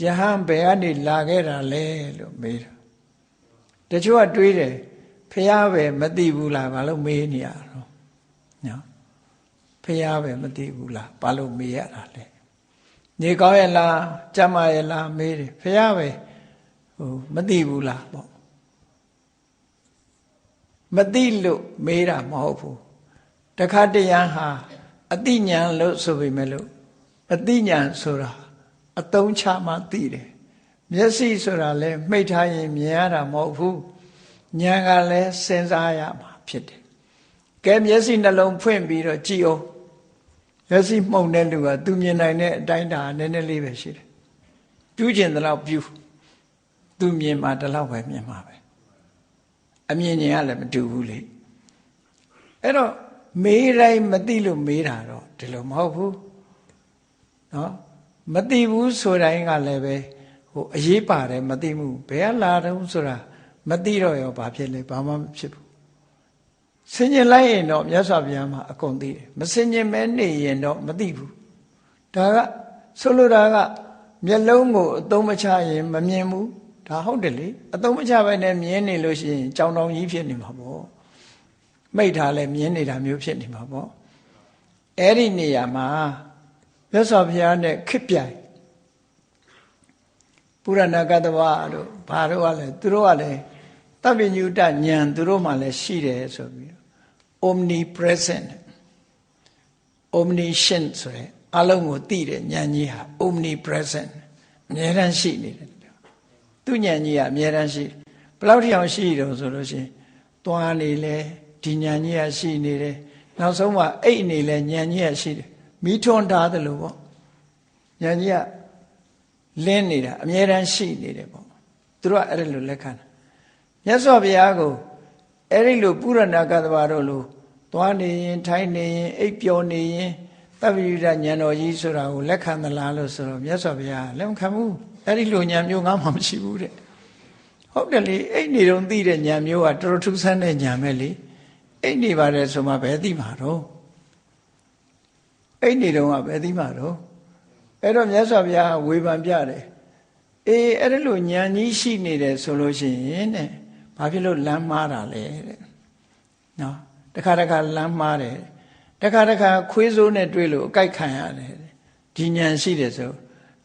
ယဟန်ဘယ်ကနေလာခဲ့တာလဲလို့မေးတာတချို့ကတွေးတယ်ဖះပဲမသိဘူးလားဘာလို့မေးနေရတော့နော်ဖះပဲမသိဘူးလားဘာလို့မေးရတာလဲနေကောင်းရဲ့လားကြမ်းမာရဲ့လားမေးတယ်ဖះပဲမသိဘူးလားပေါ့မသိလို့မေးတာမဟုတ်ဘူးတခါတရံဟာအတိညာလို့ဆိုပေမဲ့လို့အတိညာဆိုတာအသုံးချမှသိတယ်မျက်စိဆိုတာလည်းမှိတ်ထားရင်မြင်ရတာမဟုတ်ဘူးဉာဏ်ကလည်းစဉ်းစားရမှာဖြစ်တယ်ကဲမျက်စိနှလုံးဖွင့်ပြီးတော့ကြည့်အောင်မျက်စိမှုန်တဲ့လူကသူမြင်နိုင်တဲ့အတိုင်းတာနည်းနည်းလေးပဲရှိတယ်ပြုကျင်တဲ့လောက်ပြုသူမြင်မှာတလောက်ပဲမြင်မှာပဲအမြင်ဉာဏ်ကလည်းမတူဘူးလေအဲ့တော့မေးတိုင်းမသိလို့မေးတာတော့ဒီလိုမဟုတ်ဘူးနော်မသိဘူးဆိုတိုင်းကလည်းပဲဟိုအရေးပါတယ်မသိမှုဘယ်ကလာတော့ဆိုတာမသိတော့ရောဘာဖြစ်လဲဘာမှမဖြစ်ဘူးဆင်ញင်လိုက်ရင်တော့မြတ်စွာဘုရားမှာအကုန်သိတယ်မဆင်ញင်မဲနေရင်တော့မသိဘူးဒါကဆိုလိုတာကမျက်လုံးကိုအသုံးမချရင်မမြင်ဘူးဒါဟုတ်တယ်လေအသုံးမချဘဲနဲ့မြင်နေလို့ရှိရင်ကြောင်တောင်ကြီးဖြစ်နေမှာပေါ့မိတ်ထားလဲမြင်နေတာမျိုးဖြစ်နေမှာပေါ့အဲ့ဒီနေရာမှာမြတ်စွာဘုရားနဲ့ခစ်ပြိုင်ပုရဏကတ္တဝါတို့ဘာတို့ကလဲသူတို့ကလည်းသဗ္ဗညုတဉာဏ်သူတို့မှလည်းရှိတယ်ဆိုပြီး omnipresent omniscient ဆိုတဲ့အလုံးကိုသိတဲ့ဉာဏ်ကြီးဟာ omnipresent အမြဲတမ်းရှိနေတယ်သူဉာဏ်ကြီးကအမြဲတမ်းရှိဘယ်လောက်ထိအောင်ရှိတော့ဆိုလို့ရှိရင်သွားနေလဲဒီဉာဏ်ကြီးကရှိနေတယ်နောက်ဆုံးမှအိတ်နေလဲဉာဏ်ကြီးကရှိတယ်မိထွန်းထားတယ်လို့ပေါ့ဉာဏ်ကြီးကလင်းနေတာအမြဲတမ်းရှိနေတယ်ပေါ့သူတို့ကအဲ့ဒါလိုလက်ခံတာမြတ်စွာဘုရားကိုအဲ့ဒီလိုပုရဏကတ္တဝါတို့လိုသွားနေရင်ထိုင်နေရင်အိပ်ပျော်နေရင်သဗ္ဗညုတဉာဏ်တော်ကြီးဆိုတာကိုလက်ခံသလားလို့ဆိုတော့မြတ်စွာဘုရားလက်မခံဘူးအဲ့ဒီလိုဉာဏ်မျိုးငါမှမရှိဘူးတဲ့ဟုတ်တယ်လေအိတ်နေတော့သိတဲ့ဉာဏ်မျိုးကတော်တော်ထူးဆန်းတဲ့ဉာဏ်ပဲလေအိတ်နေပါတယ်ဆိုမှဘယ်သိမှာတော့အိတ်နေတော့ကဘယ်သိမှာတော့အဲ့တော့မြတ်စွာဘုရားဝေဖန်ပြတယ်အေးအဲ့ဒါလိုဉာဏ်ကြီးရှိနေတယ်ဆိုလို့ရှိရင်တဲ့ဘာဖြစ်လို့လမ်းမှားတာလဲတဲ့နော်တခါတခါလမ်းမှားတယ်တခါတခါခွေးစိုးနဲ့တွေ့လို့အကြိုက်ခံရတယ်ဒီဉာဏ်ရှိတယ်ဆို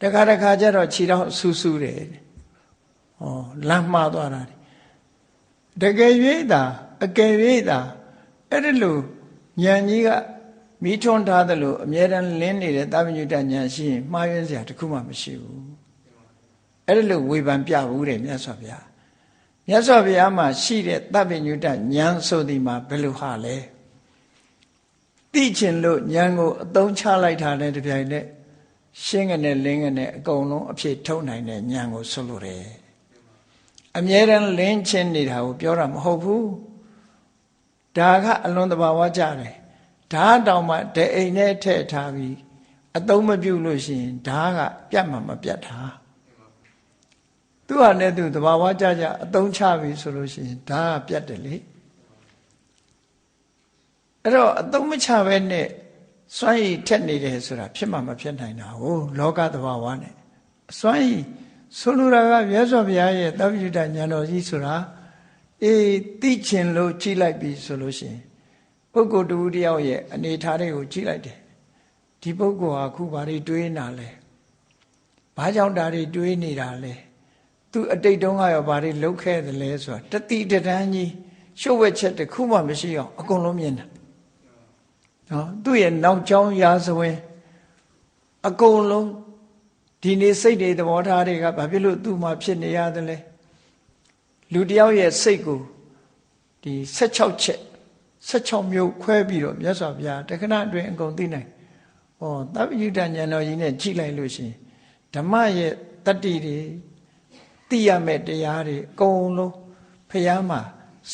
တခါတခါကျတော့ခြေတော့ဆူဆူတယ်ဟောလမ်းမှားသွားတာတကယ်၍သာအကယ်၍သာအဲ့ဒါလိုဉာဏ်ကြီးကမိထွန်းထားတယ်လို့အမြဲတမ်းလင်းနေတဲ့သဗ္ဗညုတဉာဏ်ရှိရင်မှားယွင်းစရာတခုမှမရှိဘူးအဲ့ဒါလို့ဝေဖန်ပြဘူးတဲ့မြတ်စွာဘုရားမြတ်စွာဘုရားမှာရှိတဲ့သဗ္ဗညုတဉာဏ်ဆိုဒီမှာဘယ်လိုဟာလဲသိချင်လို့ဉာဏ်ကိုအသုံးချလိုက်တာနဲ့တပြိုင်နက်ရှင်းကနေလင်းကနေအကုန်လုံးအဖြစ်ထုတ်နိုင်တဲ့ဉာဏ်ကိုဆိုလိုတယ်အမြဲတမ်းလင်းချင်းနေတာကိုပြောတာမဟုတ်ဘူးဒါကအလွန်တဘာဝကြတယ်ဓာတ်တောင်မှတအိမ်နဲ့ထည့်ထားပြီး အသုံးမပြုလို့ရှိရင်ဓာကပြတ်မှမပြတ်တာသူဟာနဲ့သူသဘာဝကြကြအသုံးချပြီဆိုလို့ရှိရင်ဓာကပြတ်တယ်လေအဲ့တော့အသုံးမချဘဲနဲ့စွမ်းရည်ထက်နေတယ်ဆိုတာဖြစ်မှမဖြစ်နိုင်တာကိုလောကသဘာဝနဲ့စွမ်းရည်ဆိုလိုတာကမြတ်စွာဘုရားရဲ့သဗ္ဗညုတဉာဏ်တော်ကြီးဆိုတာသိချင်လို့ကြည့်လိုက်ပြီဆိုလို့ရှိရင်ပုဂ္ဂိုလ်တူတယောက်ရဲ့အနေထားတွေကိုကြည့်လိုက်တယ်ဒီပုဂ္ဂိုလ်ဟာခုဘာတွေတွေးနေတာလဲဘာကြောင့်ဒါတွေတွေးနေတာလဲသူအတိတ်တုန်းကရောဘာတွေလုပ်ခဲ့တယ်လဲဆိုတာတတိတဒန်းကြီးရှုပ်ဝက်ချက်တစ်ခုမှမရှိအောင်အကုန်လုံးမြင်တာနော်သူ့ရဲ့နောက်ကြောင်းရာဇဝင်အကုန်လုံးဒီနေ့စိတ်တွေသဘောထားတွေကဘာဖြစ်လို့သူ့မှာဖြစ်နေရတယ်လဲလူတယောက်ရဲ့စိတ်ကိုဒီ16ချက်16မျိုးခွဲပြီးတော့မြတ်စွာဘုရားတခဏအတွင်းအကုန်သိနိုင်ဟောသဗ္ဗညုတဉာဏ်တော်ကြီးနဲ့ကြည့်လိုက်လို့ရှိရင်ဓမ္မရဲ့တတ္တိတွေသိရမယ့်တရားတွေအကုန်လုံးဘုရားမှာ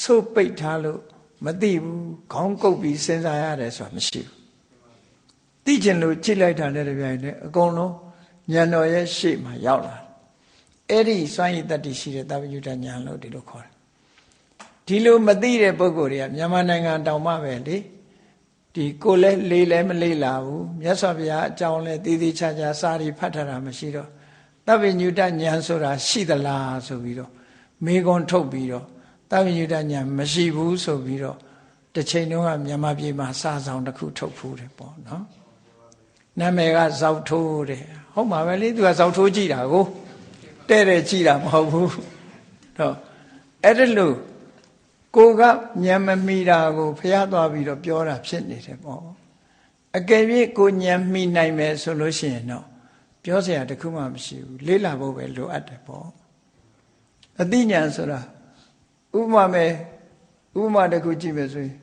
ဆုတ်ပိတ်ထားလို့မသိဘူးခေါင်းကုပ်ပြီးစဉ်းစားရတယ်ဆိုတာမရှိဘူးသိကျင်လို့ကြည့်လိုက်တာနဲ့တပြိုင်တည်းအကုန်လုံးဉာဏ်တော်ရဲ့ရှေ့မှာရောက်လာအဲ့ဒီစွမ်းရည်တတ္တိရှိတဲ့သဗ္ဗညုတဉာဏ်လို့ဒီလိုခေါ်တယ်ဒီလိုမသိတဲ့ပုဂ္ဂိုလ်တွေကမြန်မာနိုင်ငံတောင်မှပဲလေဒီကိုလည်းလေးလည်းမလေးလာဘူးမြတ်စွာဘုရားအကြောင်းလဲတည်တည်ချာချာစာရီဖတ်ထားတာမရှိတော့သဗ္ဗညုတဉာဏ်ဆိုတာရှိသလားဆိုပြီးတော့မေခွန်းထုတ်ပြီးတော့သဗ္ဗညုတဉာဏ်မရှိဘူးဆိုပြီးတော့တစ်ချိန်တုန်းကမြန်မာပြည်မှာစာဆောင်တစ်ခုထုတ်ဖူးတယ်ပေါ့နော်နာမည်ကဇောက်ထိုးတဲ့ဟုတ်မှာပဲလေသူကဇောက်ထိုးကြည့်တာကိုတဲ့တဲ့ကြည့်တာမဟုတ်ဘူးတော့အဲ့ဒါလို့ကိုကဉာဏ်မမီတာကိုဖျားသွားပြီးတော့ပြောတာဖြစ်နေတယ်ပေါ့အကယ်၍ကိုဉာဏ်မီနိုင်မယ်ဆိုလို့ရှိရင်တော့ပြောစရာတခုမှမရှိဘူးလေ့လာဖို့ပဲလိုအပ်တယ်ပေါ့အသိဉာဏ်ဆိုတာဥပမာတခုကြည့်မယ်ဆိုရင်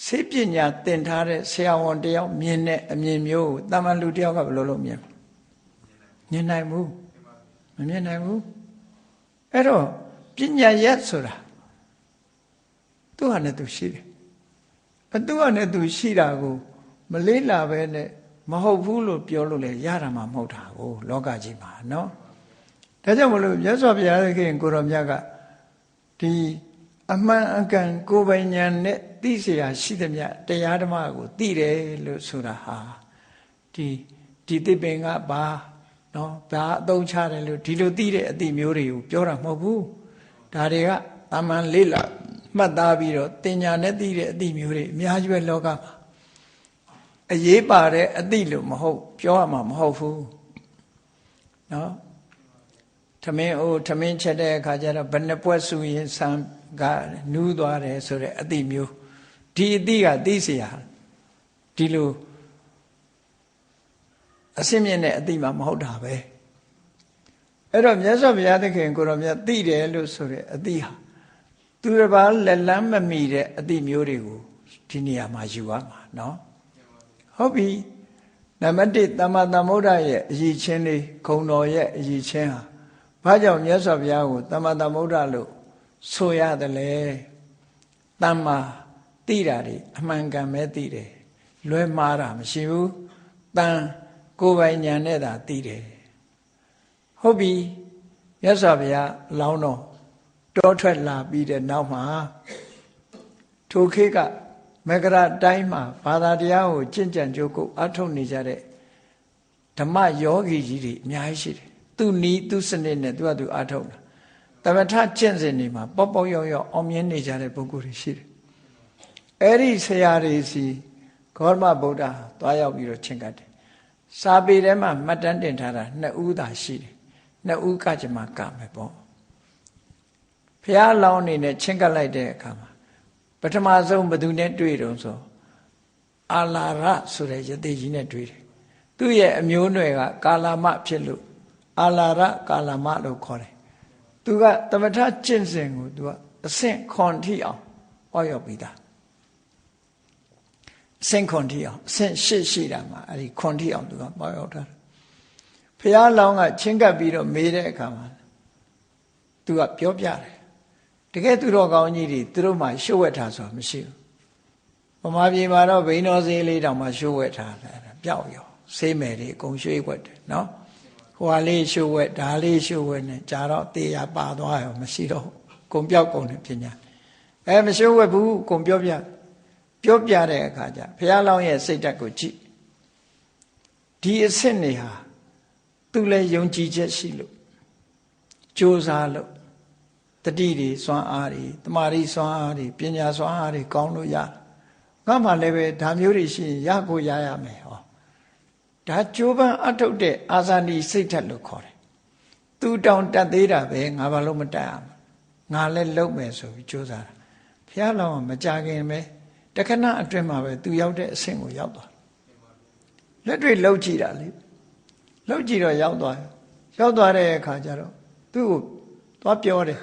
စေပညာသင်ထားတဲ့ဆရာဝန်တယောက်မြင်တဲ့အမြင်မျိုးကိုတာမန်လူတယောက်ကဘယ်လိုလုပ်မြင်နိုင်ဘူးမမြင်နိုင်ဘူးအဲ့တော့ပညာရက်ဆိုတာသူဟာနဲ့သူရှိတယ်သူဟာနဲ့သူရှိတာကိုမလေးလာပဲနဲ့မဟုတ်ဘူးလို့ပြောလို့လည်းရတာမှမဟုတ်တာကိုလောကကြီးမှာနော်ဒါကြောင့်မလို့မြတ်စွာဘုရားခင်ကိုရောမြတ်ကဒီအမှန်အကန်ကိုယ်ပိုင်ဉာဏ်နဲ့သိเสียရှိသမျှတရားဓမ္မကိုသိတယ်လို့ဆိုတာဟာဒီသစ်ပင်ကဘာနော်ဘာအသုံးချတယ်လို့ဒီလိုသိတဲ့အသိမျိုးတွေကိုပြောတာမဟုတ်ဘူးဒါတွေကတာမန်လေးလာမှတ်သားပြီးတော့တင်ညာနဲ့သိတဲ့အသိမျိုးတွေအများကြီးပဲလောကမှာအရေးပါတဲ့အသိလို့မဟုတ်ပြောရမှာမဟုတ်ဘူးနော်ထမင်းချက်တဲ့အခါကျတော့ဘယ်နှပွက်စုရင်ဆံကနူးသွားတယ်ဆိုတဲ့အသိမျိုးဒီအသိကသိเสียဒီလိုအစင်းမြင့်တဲ့အသိမှမဟုတ်တာပဲအဲ့တော့မြတ်စွာဘုရားသခင်ကိုရောမြတ်သိတယ်လို့ဆိုတဲ့အသိဟာသူတစ်ပါးလက်လန်းမမီတဲ့အသိမျိုးတွေကိုဒီနေရာမှာယူရမှာနော်ဟုတ်ပြီနံပါတ်1သမ္မာသမ္ဗုဒ္ဓရဲ့အရည်ချင်းလေးဂုဏ်တော်ရဲ့အရည်ချင်းဟာဘာကြောင့်မြတ်စွာဘုရားကိုသမ္မာသမ္ဗုဒ္ဓလို့ဆိုရတယ်လေတမ္မာသိတာတွေအမှန်ကန်ပဲသိတယ်လွဲမှားတာမရှိဘူးတန်ကိုယ်ပိုင်ဉာဏ်နဲ့သာသိတယ်ဟုတ်ပြီမြတ်စွာဘုရားလောင်းတော်တောထွက်လာပြီးတဲ့နောက်မှာထိုခေတ်ကမကရတိုင်းမှာဘာသာတရားကိုကျင့်ကြံကြိုးကိုအထုတ်နေကြတဲ့ဓမ္မယောဂီကြီးတွေအများကြီးရှိတယ်သူနီးသူစနစ်နဲ့သူကသူအထုတ်တာသမထကျင့်စဉ်တွေမှာပေါပေါရောက်ရောက်အောင်မြင်နေကြတဲ့ပုဂ္ဂိုလ်တွေရှိတယ်အဲ့ဒီဆရာတွေစီဂေါတမဗုဒ္ဓသွားရောက်ပြီးတော့ချင့်ကပ်တယ်စာပေထဲမှာမှတ်တမ်းတင်ထားတာ2ဦးသာရှိတယ်2ဦးကကြမှာကမယ်ပေါ့ဘုရားလောင်းအနေနဲ့ချင့်ကပ်လိုက်တဲ့အခါမှာပထမဆုံးဘယ်သူနဲ့တွေ့တုံးဆိုအာလာရဆိုတဲ့ယသိကြီးနဲ့တွေ့တယ်သူ့ရဲ့အမျိုးနွယ်ကကာလမဖြစ်လို့အာလာရကာလမလို့ခေါ်တယ်သူကသမထကျင့်စဉ်ကိုသူကအဆင့်ခွန်ထိအောင်ဟောရောက်ပြီးသားအဆင့်ခွန်ထိအောင်အဆင့်ရှိတာမှာအဲ့ဒီခွန်ထိအောင်သူကဟောရောက်တာဘုရားလောင်းကချင်းကပ်ပြီးတော့မေးတဲ့အခါမှာသူကပြောပြတယ်တကယ်သူတော်ကောင်းကြီးတွေသူတို့မှရှို့ဝှက်ထားဆိုတာမရှိဘူးဗမာပြည်မှာတော့ဘိန်းတော်စည်းလေးတောင်မှရှို့ဝှက်ထားတယ်ပျောက်ရော ဆေးမယ်တွေအကုန်ရွှေ့ဝက်တယ်နော်ဟိုဟာလေးရွှေ့ဝက်ဒါလေးရွှေ့ဝက်နဲ့ကြာတော့တေးရပါသွားရောမရှိတော့ကုန်ပြောက်ကုန်တယ်ပညာမရွှေ့ဝက်ဘူးကုန်ပြောပြတဲ့အခါကျဘုရားလောင်းရဲ့စိတ်ဓာတ်ကိုကြည့်ဒီအဆင့်တွေဟာသူလည်းယုံကြည်ချက်ရှိလို့ကြိုးစားလို့တတိတွေစွမ်းအားတွေတမာရီစွမ်းအားတွေပညာစွမ်းအားတွေကောင်းလို့ရငါမှလည်းပဲဒါမျိုးတွေရှိရင်ရကိုရရမယ်ဟောဒါကြိုးပမ်းအထုတ်တဲ့အာဇာနည်စိတ်ဓာတ်လို့ခေါ်တယ်သူတောင်တတ်သေးတာပဲငါဘာလို့မတတ်ရမလဲငါလည်းလုပ်မယ်ဆိုပြီးကြိုးစားတာဘုရားလောင်းကမကြခင်ပဲတခဏအတွင်းမှာပဲသူရောက်တဲ့အဆင့်ကိုရောက်သွားလက်တွေ့လှုပ်ကြည့်တာလေလှုပ်ကြည့်တော့ရောက်သွားတဲ့အခါကျတော့သူ့ကိုသွားပြောတယ်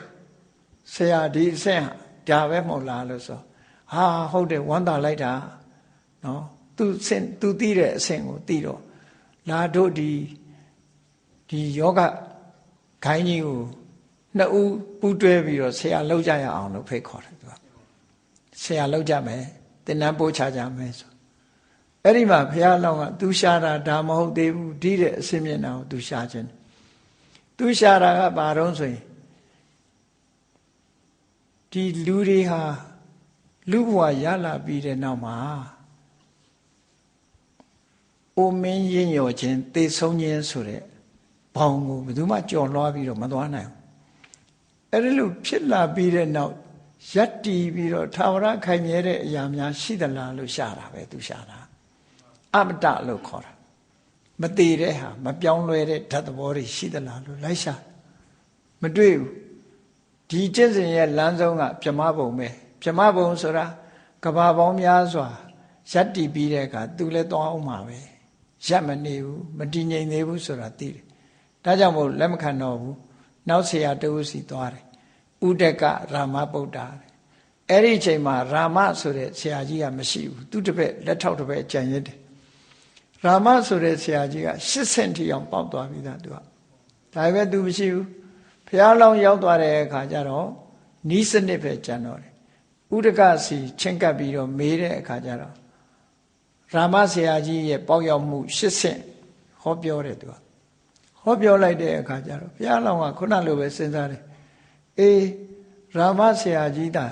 ဆရာဒီအဆင့်ဟာဒါပဲမဟုတ်လားလို့ဆိုဟာဟုတ်တယ်ဝမ်းသာလိုက်တာနော်သူသိတဲ့အဆင့်ကိုသိတော့လာတို့ဒီယောဂခိုင်းကြီးကိုနှစ်ဦးပူးတွဲပြီးတော့ဆရာလောက်ကြရအောင်လို့ဖိတ်ခေါ်တယ်သူကဆရာလောက်ကြမယ်သင်္นานပို့ချကြမယ်ဆိုအဲ့ဒီမှာဘုရားလောင်းကသူရှာတာဒါမဟုတ်သေးဘူးဒီတဲ့အစင်းမျက်နှာကိုသူရှာခြင်းသူရှာတာကဘာတော့ဆိုရင်ဒီလူတွေဟာလူဘဝရလာပြီးတဲ့နောက်မှာအိုမင်းရင်းရော်ခြင်းသေဆုံးခြင်းဆိုတဲ့ဘောင်ကိုဘယ်သူမှကြော်လွှားပြီးတော့မသွားနိုင်ဘူးအဲ့ဒီလိုဖြစ်လာပြီးတဲ့နောက်ရပ်တည်ပြီးတော့ထာဝရခိုင်မြဲတဲ့အရာများရှိသလားလို့ရှာတာပဲသူရှာတာအမတလို့ခေါ်တာမတည်တဲ့ဟာမပြောင်းလဲတဲ့ဓာတ်သဘောတွေရှိသလားလို့လိုက်ရှာမတွေ့ဘူးဒီကျင့်စဉ်ရဲ့လမ်းဆုံးကဗြဟ္မဘုံပဲဗြဟ္မဘုံဆိုတာကဘာပေါင်းများစွာရပ်တည်ပြီးတဲ့အခါသူလည်းသွားအောင်မှာပဲရပ်မနေဘူးမတည်ငြိမ်သေးဘူးဆိုတာသိတယ်ဒါကြောင့်မို့လက်မခံတော့ဘူးနောက်ဆရာတဦးစီသွားတယ်ဥဒကရာမဗုဒ္ဓအဲ့ဒီအချိန်မှာရာမဆိုတဲ့ဆရာကြီးကမရှိဘူးသူတစ်ပည့်လက်ထောက်တစ်ပည့်ကြံရစ်တယ်ရာမဆိုတဲ့ဆရာကြီးက80ထိအောင်ပေါက်သွားပြီသားသူကဒါပေမဲ့သူမရှိဘူးဘုရားလောင်းရောက်သွားတဲ့အခါကျတော့နီးစနစ်ပဲကျန်တော့တယ်ဥဒကစီချင်းကပ်ပြီးတော့မေးတဲ့အခါကျတော့ရာမဆရာကြီးရဲ့ပေါက်ရောက်မှု80ဟောပြောတယ်သူကဟောပြောလိုက်တဲ့အခါကျတော့ဘုရားလောင်းကခုနလိုပဲစဉ်းစားတယ်အေးရာမဆရာကြီးတာ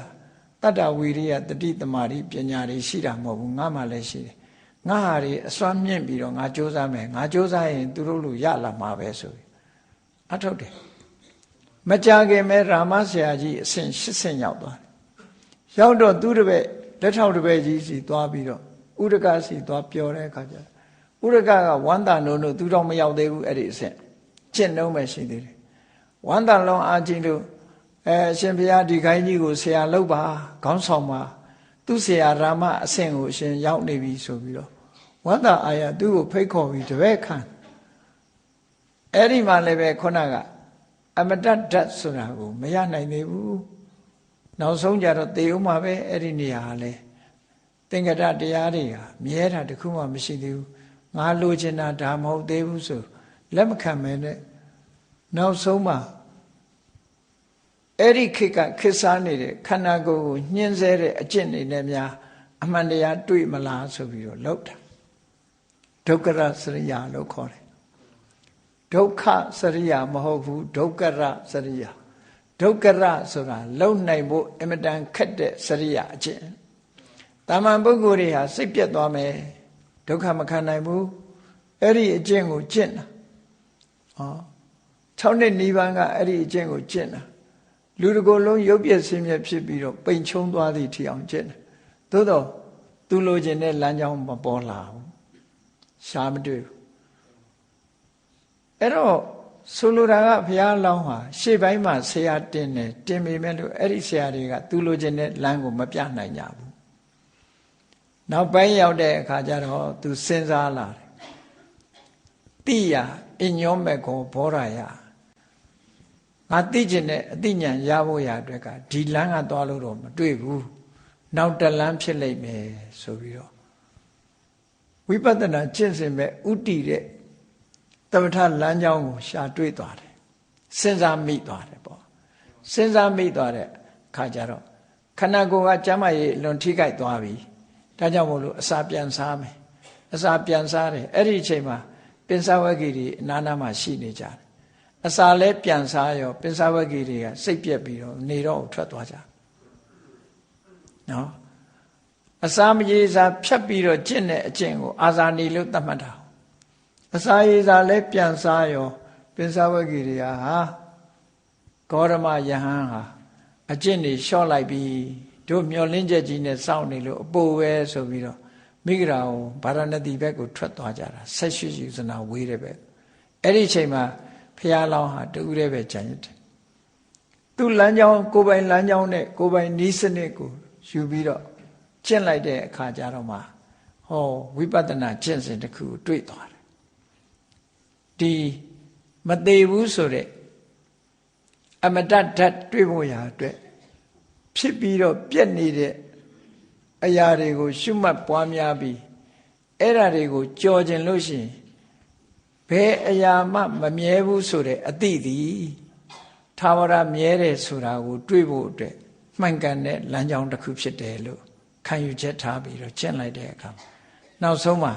တတ္တဝီရိယတတိတမာတိပညာတွေရှိတာမဟုတ်ဘူးငါမှလည်းရှိတယ်ငါဟာတွေအစွမ်းမြင့်ပြီးတော့ငါကြိုးစားမယ်ငါကြိုးစားရင်သူတို့လူရလာမှာပဲဆိုပြီးအထုတ်တယ်မကြခင်မဲ့ရာမဆရာကြီးအဆင့်80ရောက်သွားတယ်ရောက်တော့သူတပည့်လက်ထောက်တပည့်ကြီးစီသွားပြီးတော့ဥဒကစီသွားပြောတဲ့အခါကျဥဒကကဝန္တာနုံတို့သူတော့မရောက်သေးဘူးအဲ့ဒီအဆင့်ကျင့်တော့မှရှိသေးတယ်ဝန္တာလုံးအာချင်းတို့အရှင်ဘုရားဒီခိုင်းကြီးကိုဆရာလုပ်ပါခေါင်းဆောင်ပါသူဆရာရာမအဆင့်ကိုအရှင်ရောက်နေပြီဆိုပြီးတော့ဝန္တာအာရသူ့ကိုဖိတ်ခေါ်ပြီးတပည့်ခံအဲ့ဒီမှာလည်းပဲခုနကအမတ္တဓာတ်ဆိုတာကိုမရနိုင်သေးဘူးနောက်ဆုံးကြတော့သေဦးမှာပဲအဲ့ဒီနေရာကလည်းသင်္ကတတရားတွေဟာမြဲတာတခုမှမရှိသေးဘူးငါလိုချင်တာဒါမဟုတ်သေးဘူးဆိုလက်မခံမဲနဲ့နောက်ဆုံးမှာအဲ့ဒီခေတ်ကခေတ်စားနေတဲ့ခန္ဓာကိုယ်ကိုညှင်းဆဲတဲ့အကျင့်တွေနဲ့များအမှန်တရားတွေ့မလားဆိုပြီးတော့လောက်တာဒုက္ခရစရိယာလို့ခေါ်တယ်ဒုက္ခစရိယာမဟုတ်ဘူးဒုက္ခရစရိယာဒုက္ခရဆိုတာလုံနိုင်ဖို့အင်မတန်ခက်တဲ့စရိယာအကျင့်တာမန်ပုဂ္ဂိုလ်တွေဟာစိတ်ပြတ်သွားမယ်ဒုက္ခမခံနိုင်ဘူးအဲ့ဒီအကျင့်ကိုကျင့်တာ6နှစ်နိဗ္ဗာန်ကအဲ့ဒီအကျင့်ကိုကျင့်တာလူတစ်ကိုယ်လုံးရုပ်ပြည့်ဆင်းရဲဖြစ်ပြီးတော့ပိန်ချုံသွားသည့်ထီအောင်ကျင့်တယ်သို့တော့သူလိုချင်တဲ့လမ်းကြောင်းမပေါ်လာဘူးရှားမတွေ့ဘူးအဲ့တော့ဆိုလိုတာကဘုရားလောင်းဟာရှေ့ပိုင်းမှာဆရာတင်တယ်တင်ပေမဲ့လို့အဲ့ဒီဆရာတွေကသူလိုချင်တဲ့လမ်းကိုမပြနိုင်ကြဘူးနောက်ပိုင်းရောက်တဲ့အခါကျတော့သူစဉ်းစားလာတယ်တိယအညောမဲ့ကိုဘောရာယငါသိကျင်တဲ့အသိဉာဏ်ရဖို့ရအတွက်ကဒီလမ်းကသွားလို့တော့မတွေ့ဘူးနောက်တလမ်းဖြစ်လိမ့်မယ်ဆိုပြီးတော့ဝိပဿနာကျင့်စဉ်မဲ့ဥတည်တဲ့သမထလမ်းကြောင်းကိုရှာတွေ့သွားတယ်စဉ်းစားမိသွားတယ်ပေါ့စဉ်းစားမိသွားတဲ့အခါကျတော့ခန္ဓာကိုယ်ကကျမ်းမာရေးလွန်ထိခိုက်သွားပြီဒါကြောင့်မို့လို့အစာပြန်စားမယ် အစာပြန်စားတယ်အဲ့ဒီအချိန်မှာပင်စဝဂီတွေအနားနာမှာရှိနေကြတယ်အစာလဲပြန်စားရောပင်စဝဂီတွေကစိတ်ပြက်ပြီးတော့နေတော့ထွက်သွားကြနော်အစာမရေစာဖြတ်ပြီးတော့ကျင့်တဲ့အကျင့်ကိုအာဇာနည်လို့သတ်မှတ်တာအစာရေစာလဲပြန်စားရောပင်စဝဂီတွေကဟာဂေါရမယဟန်ဟာအကျင့်တွေလျှော့လိုက်ပြီးတို့မျောလင်းချက်ကြီးနဲ့စောင့်နေလို့အပိုပဲဆိုပြီးတော့မိဂရာကိုဗာရာဏသီဘက်ကိုထွက်သွားကြတာ18ယူဇနာဝေးတဲ့ဘက်အဲ့ဒီအချိန်မှာဖះလောင်းဟာတူးတဲ့ပဲကြံရတဲ့သူ့လမ်းကြောင်းကိုယ်ပိုင်လမ်းကြောင်းနဲ့ကိုယ်ပိုင်နီးစနစ်ကိုယူပြီးတော့ကျင့်လိုက်တဲ့အခါကျတော့မှဟောဝိပဿနာကျင့်စဉ်တစ်ခုတွေ့သွားတယ်ဒီမသေးဘူးဆိုတဲ့အမတ္တဓာတ်တွေ့ဖို့ရာအတွက်ဖြစ်ပြီးတော့ပြက်နေတဲ့အရာတွေကိုရှုမှတ်ပွားများပြီးအဲ့ဓာတွေကိုကြော်ကျင်လို့ရှိရင်ဘယ်အရာမှမမြဲဘူးဆိုတဲ့အတိသည်သာဝရမြဲတယ်ဆိုတာကိုတွေးဖို့အတွက်မှန်ကန်တဲ့လမ်းကြောင်းတစ်ခုဖြစ်တယ်လို့ခံယူချက်ထားပြီးတော့ကျင့်လိုက်တဲ့အခါနောက်ဆုံးမှာ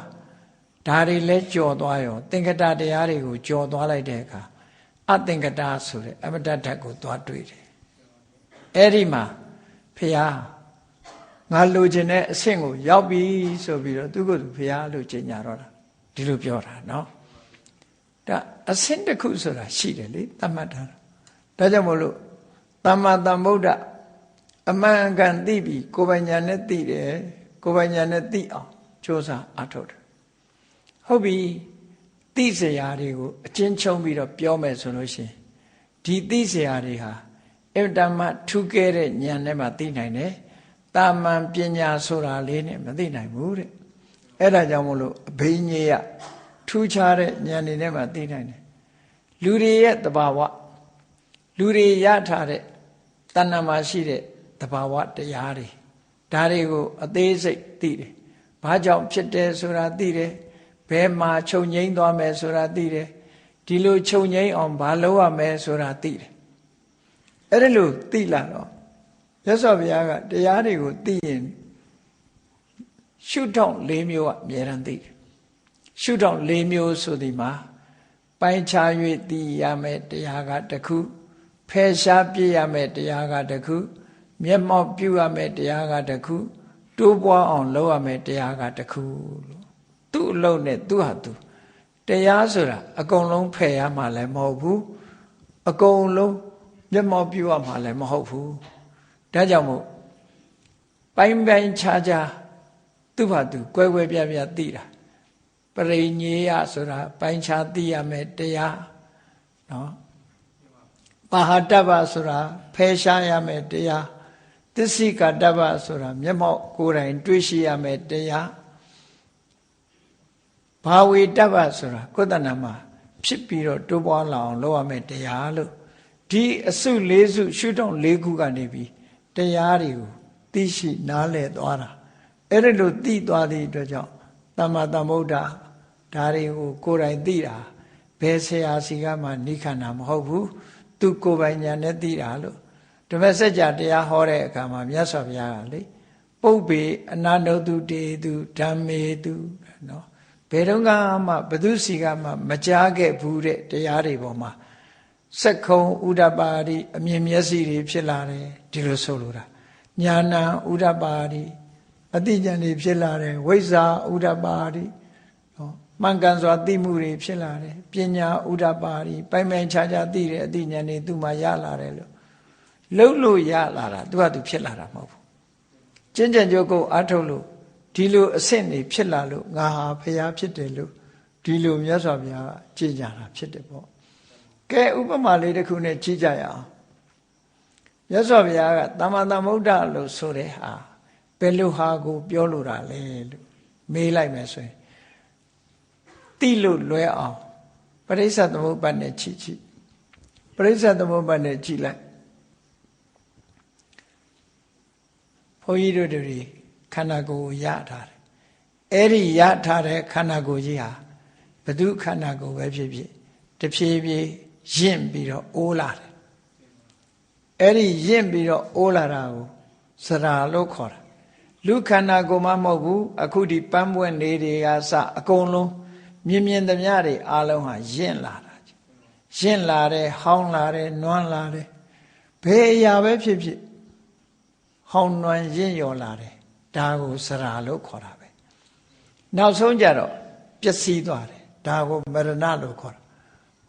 ဒါတွေလဲကြော်သွားရောသင်္ကတတရားတွေကိုကြော်သွားလိုက်တဲ့အခါအသင်္ကတဆိုတဲ့အမတ္တဓာတ်ကိုသွားတွေ့တယ်အဲ့ဒီမှာဖះငါလိုချင်တဲ့အဆင့်ကိုရောက်ပြီဆိုပြီးတော့သူကသူဖះလို့ကြေညာတော့တာဒီလိုပြောတာเนาะဒါအဆင့်တစ်ခုဆိုတာရှိတယ်လေသတ်မှတ်တာဒါကြောင့်မို့လို့သမ္မာသမ္ဗုဒ္ဓအမှန်အကန်သိပြီကိုယ်ပိုင်ညာနဲ့သိတယ်ကိုယ်ပိုင်ညာနဲ့သိအောင်ကြိုးစားအထောက်တယ်ဟုတ်ပြီသိစရာတွေကိုအချင်းချုံပြီးတော့ပြောမယ်ဆိုလို့ရှိရင်ဒီသိစရာတွေဟာအတ္တမထူးကဲတဲ့ဉာဏ်နဲ့မှသိနိုင်တယ်တာမန်ပညာဆိုတာလေးနဲ့မသိနိုင်ဘူးတဲ့အဲ့ဒါကြောင့်မို့လို့အဘိညေယထူးခြားတဲ့ဉာဏ်တွေနဲ့မှသိနိုင်တယ်လူတွေရဲ့တဘာဝလူတွေရထားတဲ့တဏ္ဍာမှာရှိတဲ့တဘာဝတရားတွေဒါတွေကိုအသေးစိတ်သိတယ်ဘာကြောင့်ဖြစ်တယ်ဆိုတာသိတယ်ဘယ်မှာချုပ်ငိမ့်သွားမယ်ဆိုတာသိတယ်ဒီလိုချုပ်ငိမ့်အောင်ဘာလုပ်ရမယ်ဆိုတာသိတယ်အဲ့ဒါလို့သိလာတော့မြတ်စွာဘုရားကတရားတွေကိုသိရင်ရှုထောင့်၄မျိုးကအမြဲတမ်းသိတယ်ရှုထောင့်၄မျိုးဆိုဒီမှာပိုင်းခြား၍သိရမယ်တရားကတစ်ခုဖယ်ရှားပြရမယ်တရားကတစ်ခုမျက်မှောက်ပြုရမယ်တရားကတစ်ခုတိုးပွားအောင်လုပ်ရမယ်တရားကတစ်ခုလို့သူ့အလုံးနဲ့သူ့ဟာသူတရားဆိုတာအကုန်လုံးဖယ်ရမှာလည်းမဟုတ်ဘူးအကုန်လုံးမျက်မှောက်ပြုရမှာလည်းမဟုတ်ဘူးဒါကြောင့်မို့ပိုင်းပိုင်းခြားခြားသူ့ဟာသူကွဲကွဲပြားပြားသိတာပရိညေယဆိုတာပိုင်းခြားသိရမယ်တရားနော်ပါဟတ္တဗဆိုတာဖယ်ရှားရမယ်တရားသစ္စိကတ္တဗဆိုတာမျက်မှောက်ကိုယ်တိုင်တွေ့ရှိရမယ်တရားဘာဝေတ္တဗဆိုတာကိုယ်တဏ္ဍာမှာဖြစ်ပြီးတော့တိုးပွားလာအောင်လုပ်ရမယ်တရားလို့ဒီအစု၄စုရှုထောင့်၄ခုကနေပြီးတရားတွေကိုသိရှိနားလည်သွားတာအဲ့ဒါလို့သိသွားတဲ့အတွက်ကြောင့်သမ္မာသမ္ဗုဒ္ဓဒါတွေကိုကိုယ်တိုင်သိတာဘယ်ဆရာစီကမှနိခန္ဓာမဟုတ်ဘူးသူကိုယ်ပိုင်ဉာဏ်နဲ့သိတာလို့ဓမ္မစကြာတရားဟောတဲ့အခါမှာမြတ်စွာဘုရားကလေပုပ္ပေအနန္တုတုတေတုဓမ္မေတုနော်ဘယ်တော့မှဘသူစီကမှမကြားခဲ့ဘူးတဲ့တရားတွေပေါ်မှာစက္ခုံဥဒ္ဒပါတိအမြင်မျက်စိတွေဖြစ်လာတယ်ဒီလိုဆိုလိုတာညာဏဥဒ္ဒပါတိအသိဉာဏ်တွေဖြစ်လာတယ်ဝိဇ္ဇာဥဒ္ဒပါတိနော်မှန်ကန်စွာသိမှုတွေဖြစ်လာတယ်ပညာဥဒ္ဒပါတိပိုင်ပိုင်ခြားခြားသိတဲ့အသိဉာဏ်တွေသူ့မှာရလာတယ်လို့လှုပ်လို့ရလာတာသူကသူဖြစ်လာတာမဟုတ်ဘူးကျင့်ကြံကြိုးကိုအားထုတ်လို့ဒီလိုအဆင့်တွေဖြစ်လာလို့ငါဟာဖျားဖြစ်တယ်လို့ဒီလိုမြတ်စွာဘုရားကြည်ကြတာဖြစ်တယ်ပေါ့ကဲဥပမာလေးတစ်ခုနဲ့ကြည့်ကြရအောင်မြတ်စွာဘုရားကသမ္မာသမ္ဗုဒ္ဓလို့ဆိုတဲ့ဟာဘယ်လိုဟာကိုပြောလိုတာလဲလို့မေးလိုက်မယ်ဆိုရင်တိလို့လွဲအောင်ပရိစ္ဆေသမုပ္ပါဒ်နဲ့ကြည့်ပရိစ္ဆေသမုပ္ပါဒ်နဲ့ကြည့်လိုက်ဘုန်းကြီးတို့တွေခန္ဓာကိုယ်ရထားတယ်အဲ့ဒီရထားတဲ့ခန္ဓာကိုယ်ကြီးဟာဘု து ခန္ဓာကိုယ်ပဲဖြစ်ဖြစ်တဖြည်းဖြည်းရင့်ပြီးတော့အိုးလာတယ်အဲ့ဒီရင့်ပြီးတော့အိုးလာတာကိုစရာလို့ခေါ်တာ လူခန္ဓာကိုယ်မှမဟုတ်ဘူးအခုဒီပန်းပွင့်လေးတွေကစအကုန်လုံးမြင်သမျှတွေအားလုံးဟာရင့်လာတာရင့်လာတယ်ဟောင်းလာတယ်နွမ်းလာတယ်ဘယ်အရာပဲဖြစ်ဖြစ်ဟောင်းနွမ်းရင့်ရော်လာတယ်ဒါကိုစရာလို့ခေါ်တာပဲနောက်ဆုံးကြတော့ပျက်စီးသွားတယ်ဒါကိုမရဏလို့ခေါ်တာ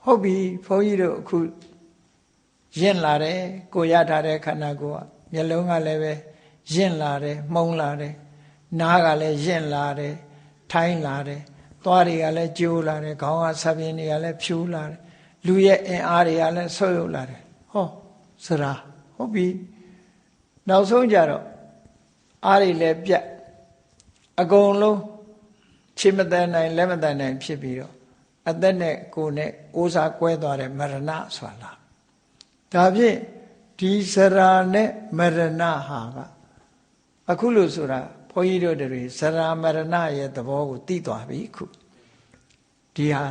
ဟုတ်ပြီဘုန်းကြီးတို့အခုရင့်လာတယ်ကိုရထားတဲ့ခန္ဓာကိုယ်ကမျက်လုံးကလည်းပဲရင့်လာတယ်မှုံလာတယ်နားကလည်းရင့်လာတယ်ထိုင်းလာတယ်သွားတွေကလည်းကျိုးလာတယ်ခေါင်းကဆပ်ပြင်းတွေကလည်းဖြူလာတယ်လူရဲ့အင်အားတွေကလည်းဆုပ်ယုပ်လာတယ်ဟောစရာဟုတ်ပြီနောက်ဆုံးကြတော့အားတွေလည်းပြတ်အကုန်လုံးခြေမတန်နိုင်လက်မတန်နိုင်ဖြစ်ပြီးတော့အသက်နဲ့ကိုယ်နဲ့အိုးစားကွဲသွားတဲ့မရဏဆိုတာလားဒါဖြင့်ဒီစရာနဲ့မရဏဟာကအခုလို့ဆိုတာဘုန်းကြီးတို့တွေစရာမရဏရဲ့သဘောကိုသိသွားပြီခုဒီဟာ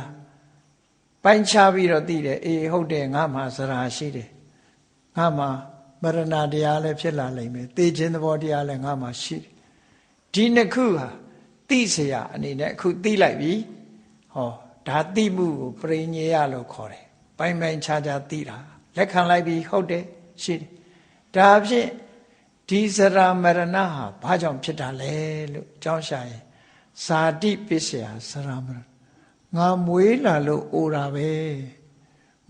ပိုင်းခြားပြီးတော့သိတယ်အေးဟုတ်တယ်ငါမှာစရာရှိတယ်ငါမှာမရဏတရားလည်းဖြစ်လာလိမ့်မယ်သိခြင်းသဘောတရားလည်းငါမှာရှိတယ်ဒီနှစ်ခုဟာသိเสียအနေနဲ့အခုသိလိုက်ပြီဟောဒါသိမှုကိုပရိညေယလို့ခေါ်တယ်ပိုင်းပိုင်းခြားခြားသိတာလက်ခံလိုက်ပြီဟုတ်တယ်ရှိတယ်ဒါဖြင့်ဒီစရာမရဏဟာဘာကြောင့်ဖြစ်တာလဲလို့ကြောင်းရှာရင်ဇာတိပစ္စယစရာမရဏငါမွေးလာလို့အိုတာပဲ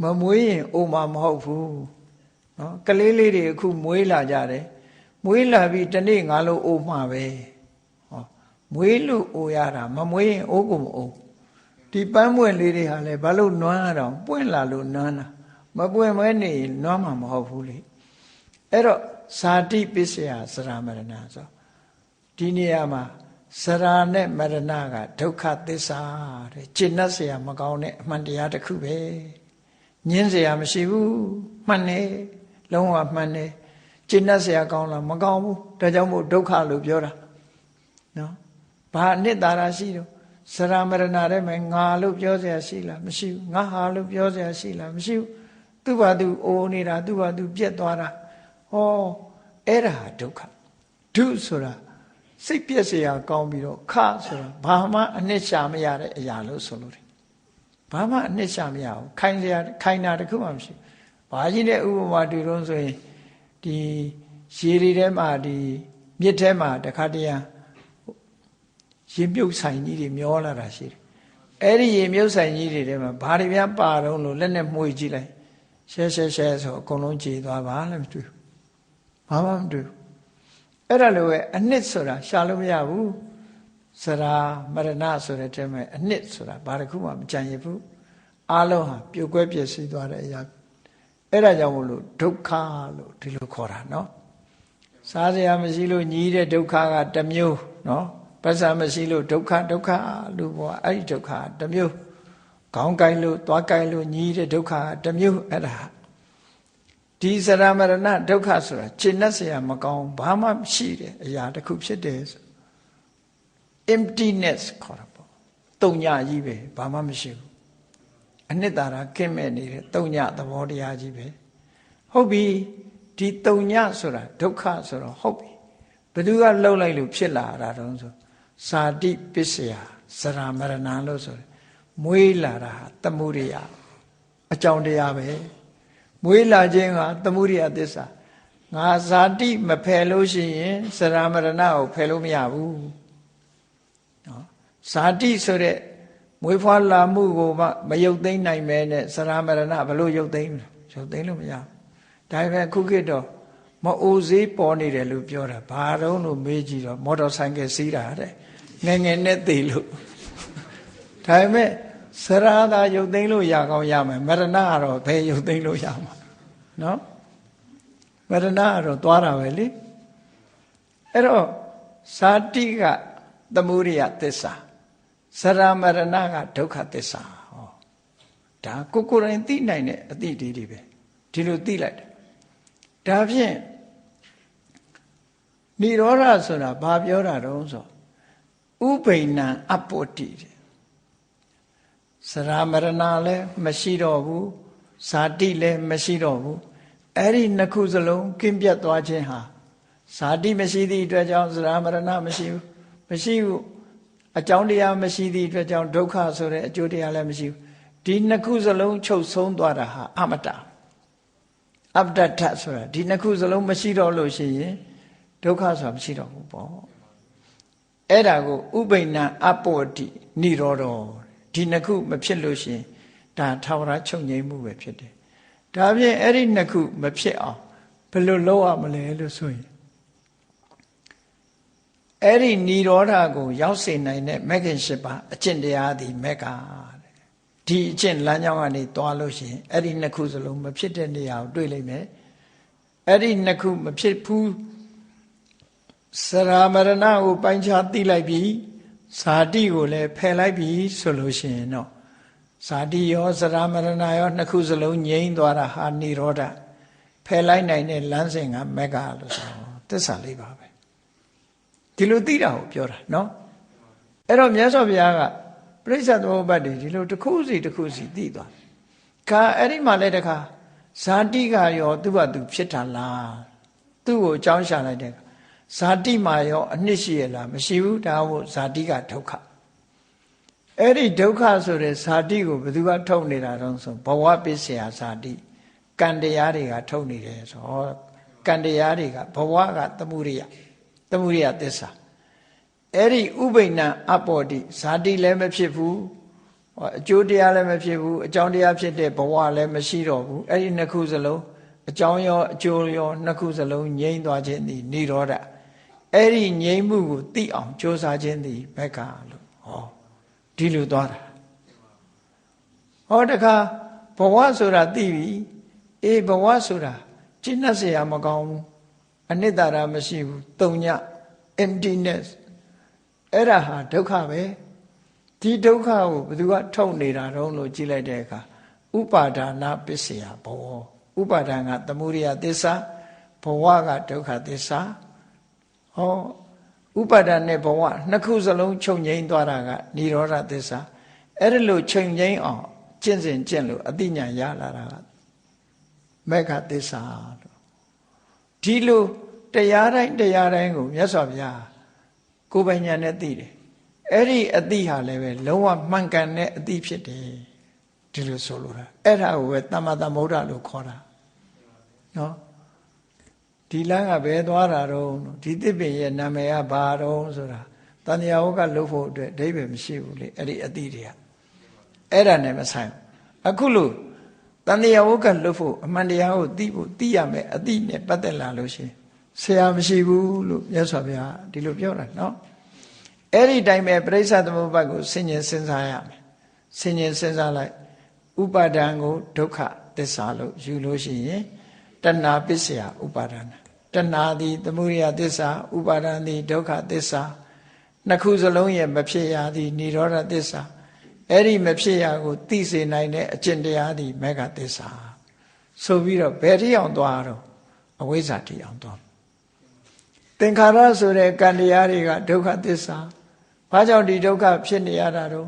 မမွေးရင်အိုမှာမဟုတ်ဘူးနော်ကလေးလေးတွေအခုမွေးလာကြတယ်မွေးလာပြီးတနေ့ငါလို့အိုမှာပဲဟောမွေးလို့အိုရတာမမွေးရင်အိုးကိုမအိုးဒီပန်းပွင့်လေးတွေဟာလည်းဘာလို့နွမ်းရတော့ပွင့်လာလို့နွမ်းတာမပွင့်မဲနေနွမ်းမှာမဟုတ်ဘူးလေအဲ့တော့ဇာတိပစ္စယစရာမရဏဆိုဒီနေရာမှာစရာနဲ့မရဏကဒုက္ခသစ္စာတဲ့ကျင့်တတ်เสียမကောင်းတဲ့အမှန်တရားတစ်ခုပဲညင်းเสียမရှိဘူးမှန်တယ်လုံးဝမှန်တယ်ကျင့်တတ်เสียကောင်းလားမကောင်းဘူးဒါကြောင့်မို့ဒုက္ခလို့ပြောတာနော်ဘာအနှစ်သာရရှိတော့စရာမရဏတဲ့မှာငါလို့ပြောเสียရှိလားမရှိဘူးငါဟာလို့ပြောเสียရှိလားမရှိဘူးသူ့ဘာသူအိုးနေတာသူ့ဘာသူပြက်သွားတာဟောအဲ့ဒါဒုက္ခဒုဆိုတာစိတ်ပြည့်စရာကောင်းပြီးတော့ခဆိုတာဘာမှအနှစ်ရှာမရတဲ့အရာလို့ဆိုလို့တယ်ဘာမှအနှစ်ရှာမရဘူးခိုင်တာတခုမှမရှိဘာကြီးတဲ့ဥပမာတူတော့ဆိုရင်ဒီရေတွေထဲမှာဒီမြစ်ထဲမှာတခါတည်းရေမြုပ်ဆိုင်ကြီးတွေမျောလာတာရှိတယ်အဲ့ဒီရေမြုပ်ဆိုင်ကြီးတွေထဲမှာဘာတွေများပါတော့လို့လက်နဲ့မှုကြည့်လိုက်ရှဲဆိုအကုန်လုံးကြေသွားပါလည်းမတွေ့ဘူးဘာမှမတွေ့ဘူးအဲ့ဒါလိုပဲအနှစ်ဆိုတာရှာလို့မရဘူးစရာမရဏဆိုတဲ့တဲမှာအနှစ်ဆိုတာဘာတစ်ခုမှမကြံရဘူးအားလုံးဟာပြုတ်ကွဲပြည့်စည်သွားတဲ့အရာအဲ့ဒါကြောင့်မို့လို့ဒုက္ခလို့ဒီလိုခေါ်တာနော်စားစရာမရှိလို့ညီးတဲ့ဒုက္ခကတစ်မျိုးနော်ပတ်စံမရှိလို့ဒုက္ခလို့ပြောအဲ့ဒီဒုက္ခတစ်မျိုးခေါင်းကိုက်လို့သွားကိုက်လို့ညီးတဲ့ဒုက္ခတစ်မျိုးအဲ့ဒါဒီစရမရဏဒုက္ခဆိုတာရှင်းတတ်เสียမကောင်းဘာမှမရှိတဲ့အရာတစ်ခုဖြစ်တယ်ဆို emptiness ခေါ်တာပေါ့တုံညကြီးပဲဘာမှမရှိဘူးအနှစ်သာရကင်းမဲ့နေတဲ့တုံညသဘောတရားကြီးပဲဟုတ်ပြီဒီတုံညဆိုတာဒုက္ခဆိုတော့ဟုတ်ပြီဘယ်သူကလှုပ်လိုက်လို့ဖြစ်လာတာတုံးဆိုဇာတိပစ္စယစရမရဏလို့ဆိုတယ်မွေးလာတာသမုဒိယအကြောင်းတရားပဲမွေးလာခြင်းကသမုဒိယသစ္စာငါဇာတိမဖယ်လို့ရှိရင်စရမရဏကိုဖယ်လို့မရဘူးနော်ဇာတိဆိုတဲ့မွေးဖွားလာမှုကိုမယုတ်သိမ်းနိုင်မဲနဲ့စရမရဏဘလို့ယုတ်သိမ်းလို့မရဘူးဒါပေမဲ့ခုခေတ်တော့မအိုစေးပေါ်နေတယ်လို့ပြောတာဘာတော့လို့မေးကြည့်တော့မော်တော်ဆိုင်ကယ်စီးတာတဲ့ငယ်နဲ့သိလို့ဒါပေမဲ့စရာသာယုတ်သိမ်းလို့ရကောင်းရမယ်မရဏကတော့ဘယ်ယုတ်သိမ်းလို့ရမှာနော်မရဏကတော့သွားတာပဲလေအဲ့တော့ဇာတိကသမုဒိယသစ္စာစရာမရဏကဒုက္ခသစ္စာဟောဒါကိုယ်တိုင်သိနိုင်တဲ့အသိတွေပဲဒီလိုသိလိုက်တယ်ဒါဖြင့်និရောဓဆိုတာဘာပြောတာတုံးဆိုဥပိ္ပဏံအပ္ပတ္တိစရာမရဏလည်းမရှိတော့ဘူးဇာတိလည်းမရှိတော့ဘူးအဲ့ဒီနှစ်ခုစလုံးကင်းပြတ်သွားခြင်းဟာ ဇာတိမရှိသည့်အတွက်ကြောင့်သရမရဏမရှိဘူးအကြောင်းတရားမရှိသည့်အတွက်ကြောင့်ဒုက္ခဆိုတဲ့အကျိုးတရားလည်းမရှိဘူးဒီနှစ်ခုစလုံးချုပ်ဆုံးသွားတာဟာအမတ္တအပ္ပတ္ထဆိုတာဒီနှစ်ခုစလုံးမရှိတော့လို့ရှိရင်ဒုက္ခဆိုတာမရှိတော့ဘူးပေါ့အဲ့ဒါကိုဥပိ္ပဏအပောတိនិရောဓဒီနှစ်ခုမဖြစ်လို့ရှိရင်ဒါထာဝရချုပ်ငြိမ်းမှုပဲဖြစ်တယ်ဒါဖြင့်အဲ့ဒီနှစ်ခုမဖြစ်အောင်ဘယ်လိုလုပ်ရမလဲလို့ဆိုရင်အဲ့ဒီនិရောဓကိုရောက်စေနိုင်တဲ့မဂ္ဂင်၈ပါးအကျင့်တရားသည်မဂ္ဂဒီအကျင့်လမ်းကြောင်းကနေသွားလို့ရှိရင်အဲ့ဒီနှစ်ခုစလုံးမဖြစ်တဲ့နေရာကိုတွေ့လိမ့်မယ်အဲ့ဒီနှစ်ခုမဖြစ်ဘူးစရာမရဏကိုပိုင်းခြားသိလိုက်ပြီဇာတိကိုလည်းဖယ်လိုက်ပြီဆိုလို့ရှိရင်တော့ဇာတိရောစရာမရဏရောနှစ်ခုစလုံးငြိမ်းသွားတာဟာនិရောဓဖယ်လိုက်နိုင်တဲ့လမ်းစဉ်ကမဂ္ဂလို့ဆိုသစ္စာလေးပါပဲဒီလိုသိတာကိုပြောတာနော်အဲ့တော့မြတ်စွာဘုရားကပရိစ္ဆေသမုပ္ပါဒ်ဒီလိုတစ်ခုစီတစ်ခုစီသိသွားခါအဲ့ဒီမှာလည်းတခါဇာတိကရောသူ့ဘာသူဖြစ်တာလားသူ့ကိုအကြောင်းရှာလိုက်တဲ့ဇာတိမှာရောအနှစ်ရှိရလားမရှိဘူးဒါမို့ဇာတိကဒုက္ခအဲ့ဒီဒုက္ခဆိုတဲ့ဇာတိကိုဘယ်သူကထုတ်နေတာတော့ဆိုဘဝပစ္စယဇာတိကံတရားတွေကထုတ်နေတယ်ဆိုကံတရားတွေကဘဝကသမုဒိယသစ္စာအဲ့ဒီဥပိ္ပဏအပောတိဇာတိလည်းမဖြစ်ဘူးအကျိုးတရားလည်းမဖြစ်ဘူးအကြောင်းတရားဖြစ်တဲ့ဘဝလည်းမရှိတော့ဘူးအဲ့ဒီနှစ်ခုစလုံးအကြောင်းရောအကျိုးရောနှစ်ခုစလုံးငြိမ်းသွားခြင်းသည်និရောဓအဲ့ဒီငြိမ်းမှုကိုသိအောင်ကြိုးစားခြင်းသည်မဂ္ဂလို့ဒီလိုသွားတာတခါဘဝဆိုတာသိပြီအေးဘဝဆိုတာကျင့်တတ်เสียမကောင်းဘူးအနိတ္တရာမရှိဘူးတုံည emptiness အဲ့ဒါဟာဒုက္ခပဲဒီဒုက္ခကိုဘယ်သူကထုတ်နေတာတော့လို့ကြည့်လိုက်တဲ့အခါဥပါဒနာပစ္စယဘောဥပါဒံကသမုဒယသစ္စာဘဝကဒုက္ခသစ္စာဥပါဒံနဲ့ဘဝနှစ်ခုစလုံးချုပ်ငြိမ်းသွားတာကនិရောဓသစ္စာအဲ့ဒါလို့ချုပ်ငြိမ်းအောင်ကျင့်စဉ်ကျင့်လို့အတိညာရလာတာကမဂ္ဂသစ္စာလို့ဒီလိုတရားတိုင်းကိုမြတ်စွာဘုရားကိုယ်ပိုင်ဉာဏ်နဲ့သိတယ်အဲ့ဒီအသိဟာလည်းပဲလုံးဝမှန်ကန်တဲ့အသိဖြစ်တယ်ဒီလိုဆိုလိုတာအဲ့ဒါကိုပဲသမ္မာသမ္ဗုဒ္ဓလို့ခေါ်တာနော်ဒီလမ်းကဘယ်သွားတာတော့ဒီသစ်ပင်ရဲ့နာမည်ကဘာတော့ဆိုတာတဏှာဝကလှုပ်ဖို့အတွက်အဓိပ္ပာယ်မရှိဘူးလေအဲ့ဒီအသိတွေကအဲ့ဒါနဲ့မဆိုင်အခုလို့တဏှာဝကလှုပ်ဖို့အမှန်တရားကိုသိရမယ်အသိနဲ့ပတ်သက်လာလို့ရှိရင်ဆရာမရှိဘူးလို့မြတ်စွာဘုရားဒီလိုပြောတာနော်အဲ့ဒီတိုင်းပဲပရိစ္ဆေသမုပ္ပါဒ်ကိုဆင်ញင်စဉ်းစားရမယ်ဆင်ញင်စဉ်းစားလိုက်ဥပါဒံကိုဒုက္ခသစ္စာလို့ယူလို့ရှိရင်တဏှာပစ္စယဥပါဒနာတဏှာသည်သမုဒယသစ္စာဥပါဒံသည်ဒုက္ခသစ္စာနှစ်ခုစလုံးရဲ့မဖြစ်ရာသည်និရောဓသစ္စာအဲ့ဒီမဖြစ်ရာကိုသိစေနိုင်တဲ့အကျင့်တရားသည်မဂ္ဂသစ္စာဆိုပြီးတော့ဘယ်ထိအောင်သွားတော့အဝိဇ္ဇာထိအောင်သွားသင်္ခါရဆိုတဲ့ကံတရားတွေကဒုက္ခသစ္စာဘာကြောင့်ဒီဒုက္ခဖြစ်နေရတာတော့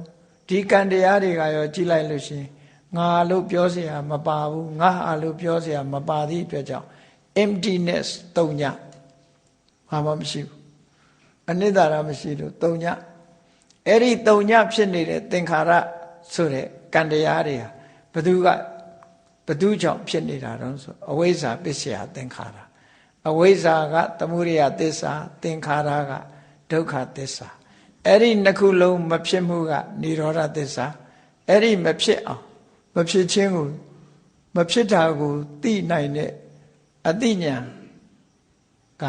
ဒီကံတရားတွေကရောကြည့်လိုက်လို့ရှိရင်ငါလို့ပြောเสียမပါဘူးငါဟာလို့ပြောเสียမပါသည့်အတွက်ကြောင့် emptiness တုံညဘာမှမရှိဘူးအနိတ္တရာမရှိလို့တုံညအဲ့ဒီတုံညဖြစ်နေတဲ့သင်္ခါရဆိုတဲ့ကံတရားတွေဟာဘသူကြောင့်ဖြစ်နေတာတော့ဆိုအဝိဇ္ဇာပစ္စယသင်္ခါရအဝိဇ္ဇာကသမုဒယသစ္စာသင်္ခါရကဒုက္ခသစ္စာအဲ့ဒီနှစ်ခုလုံးမဖြစ်မှုကនិရောဓသစ္စာအဲ့ဒီမဖြစ်အောင်မဖြစ်ခြင်းကိုမဖြစ်တာကိုသိနိုင်တဲ့အသိဉာဏ်က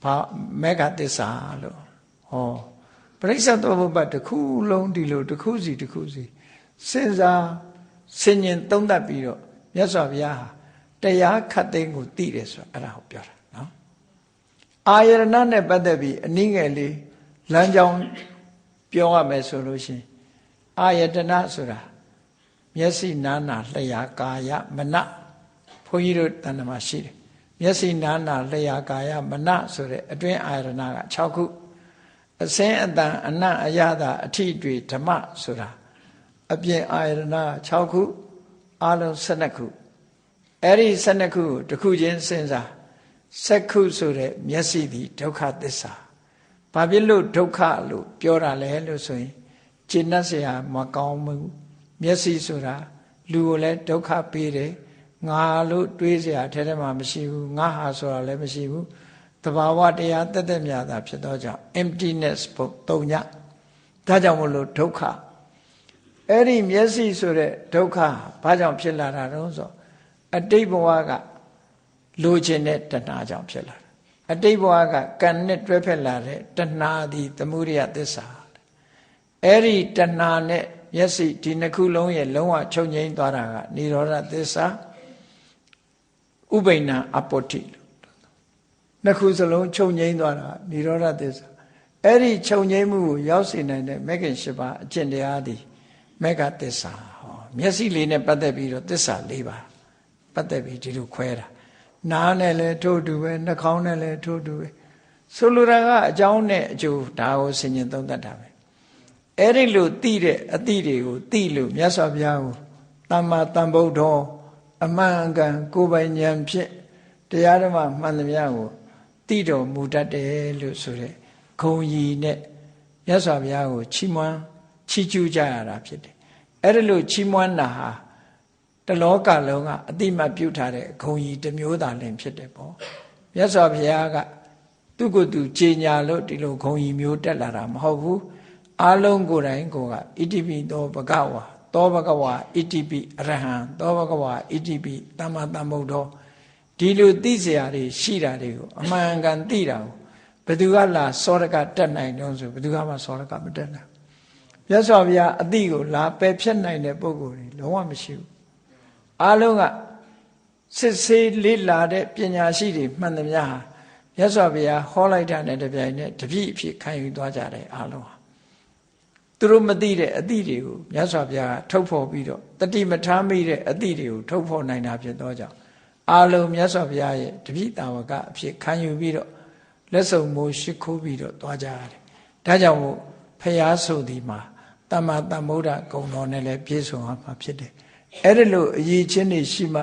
ဘာမေဃသစ္စာလို့ပရိစ္ဆေသမုပ္ပါဒ်တစ်ခုလုံးဒီလိုတစ်ခုစီစဉ်းစားဆင်ញင်သုံးသပ်ပြီးတော့မြတ်စွာဘုရားဟာတရားခတ်သိမ်းကိုသိတယ်ဆိုအဲ့ဒါကိုပြောတာနော်အာယရဏနဲ့ပတ်သက်ပြီးအနည်းငယ်လေးလမ်းကြောင်းပြောရမယ်ဆိုလို့ရှိရင်အာယတနာဆိုတာမျက်စိနာနာလျှာကာယမနဘုန်းကြီးတို့တဏ္ဍမှာရှိတယ်မျက်စိနာနာလျှာကာယမနဆိုတဲ့အတွင်းအာယရဏက6ခုအစင်းအတန်အနတ်အရသာအထိတွေဓမ္မဆိုတာအပြင်အာယရဏ6ခုအလုံး12ခုအဲ့ဒီ12ခုတစ်ခုချင်းစဉ်းစား စက္ခုဆိုတဲ့မျက်စိသည်ဒုက္ခသစ္စာဘာဖြစ်လို့ဒုက္ခလို့ပြောတာလဲလို့ဆိုရင်ကျင့်တတ်เสียမကောင်းဘူးမျက်စိဆိုတာလူကိုလည်းဒုက္ခပေးတယ်ငါလို့တွေးเสียထဲထဲမှာမရှိဘူးငါဟာဆိုတာလည်းမရှိဘူးတဘာဝတရားတက်တက်မြတ်တာဖြစ်တော့ကြောင့် emptiness ပုံညဒါကြောင့်မလို့ဒုက္ခအဲ့ဒီမျက်စိဆိုတဲ့ဒုက္ခဘာကြောင့်ဖြစ်လာတာတုံးဆိုအတိတ်ဘဝကလိုချင်တဲ့တဏှာကြောင့်ဖြစ်လာတာအတိတ်ဘဝကကံနဲ့တွဲဖက်လာတဲ့တဏှာသည်သမုဒယသစ္စာအဲ့ဒီတဏှာနဲ့မျက်စိဒီနှစ်ခုလုံးရဲ့လုံးဝချုပ်ငြိမ်းသွားတာကនិရောဓသစ္စာဥပိ္ပဏအပ္ပတ္တိနှစ်ခုစလုံးချုပ်ငြိမ်းသွားတာនិရောဓသစ္စာအဲ့ဒီချုပ်ငြိမ်းမှုကိုရောက်စေနိုင်တဲ့မဂ္ဂင်၈ပါးအကျင့်တရားသည်မေဃသစ္စာဟောမျက်စိလေးနဲ့ပတ်သက်ပြီးတော့သစ္စာ၄ပါးပတ်သက်ပြီးဒီလိုခွဲတာနားနဲ့လည်းထို့တူပဲနှာခေါင်းနဲ့လည်းထို့တူပဲဆိုလိုတာကအကြောင်းနဲ့အကျိုးဒါကိုဆင်ញင်သုံးသပ်တာပဲအဲ့ဒီလိုသိတဲ့အသည့်တွေကိုသိလို့မြတ်စွာဘုရားကိုသမ္မာသမ္ဗုဒ္ဓောအမှန်ကန်ကိုယ်ပိုင်ဉာဏ်ဖြင့်တရားဓမ္မမှန်သမျှကိုသိတော်မူတတ်တယ်လို့ဆိုတဲ့ဂုဏ်ကြီးနဲ့မြတ်စွာဘုရားကိုချီးမွမ်းချီးကျူးကြရတာဖြစ်တယ်အဲ့ဒါလို့ချီးမွမ်းတာဟာတလောကလုံးကအတိမတ်ပြုထားတဲ့ဂုဏ်ကြီးတစ်မျိုးသာလင်ဖြစ်တယ်ပေါ့မြတ်စွာဘုရားကသူ့ကိုယ်သူကြေညာလို့ဒီလိုဂုဏ်ကြီးမျိုးတက်လာတာမဟုတ်ဘူးအလုံးကိုယ်တိုင်ကိုကဣတိပိသောဘဂဝါသောဘဂဝါဣတိပိအရဟံသောဘဂဝါဣတိပိသမ္မာသမ္ဗုဒ္ဓောဒီလိုသိเสียတွေရှိတာတွေကိုအမှန်ကန်သိတာကိုဘယ်သူကလာစောရကတက်နိုင်တော့ဆိုဘယ်သူကမှစောရကမတက်နိုင်မြတ်စွာဘုရားအတိကိုလာပယ်ဖြတ်နိုင်တဲ့ပုဂ္ဂိုလ်တွေလုံးဝမရှိဘူးအားလုံးကစစ်ဆေးလေ့လာတဲ့ပညာရှိတွေမှန်သမျှဟာမြတ်စွာဘုရားဟောလိုက်တာနဲ့တပြိုင်နက်တပြည့်အဖြစ်ခံယူသွားကြတယ်အားလုံးဟာသူတို့မသိတဲ့အသည့်တွေကိုမြတ်စွာဘုရားထုတ်ဖော်ပြီးတော့တတိမထားမိတဲ့အသည့်တွေကိုထုတ်ဖော်နိုင်တာဖြစ်သောကြောင့်အားလုံးမြတ်စွာဘုရားရဲ့တပည့်တာဝကအဖြစ်ခံယူပြီးတော့လက်စုံမိုးရှိခိုးပြီးတော့သွားကြရတယ်ဒါကြောင့်မို့ဖရာဆိုဒီမှာသမ္မာသမ္ဗုဒ္ဓဂုဏ်တော်နဲ့လည်းပြည့်စုံရမှာဖြစ်တယ်အဲ့ဒါလို့အရေးချင်းနေရှိမှ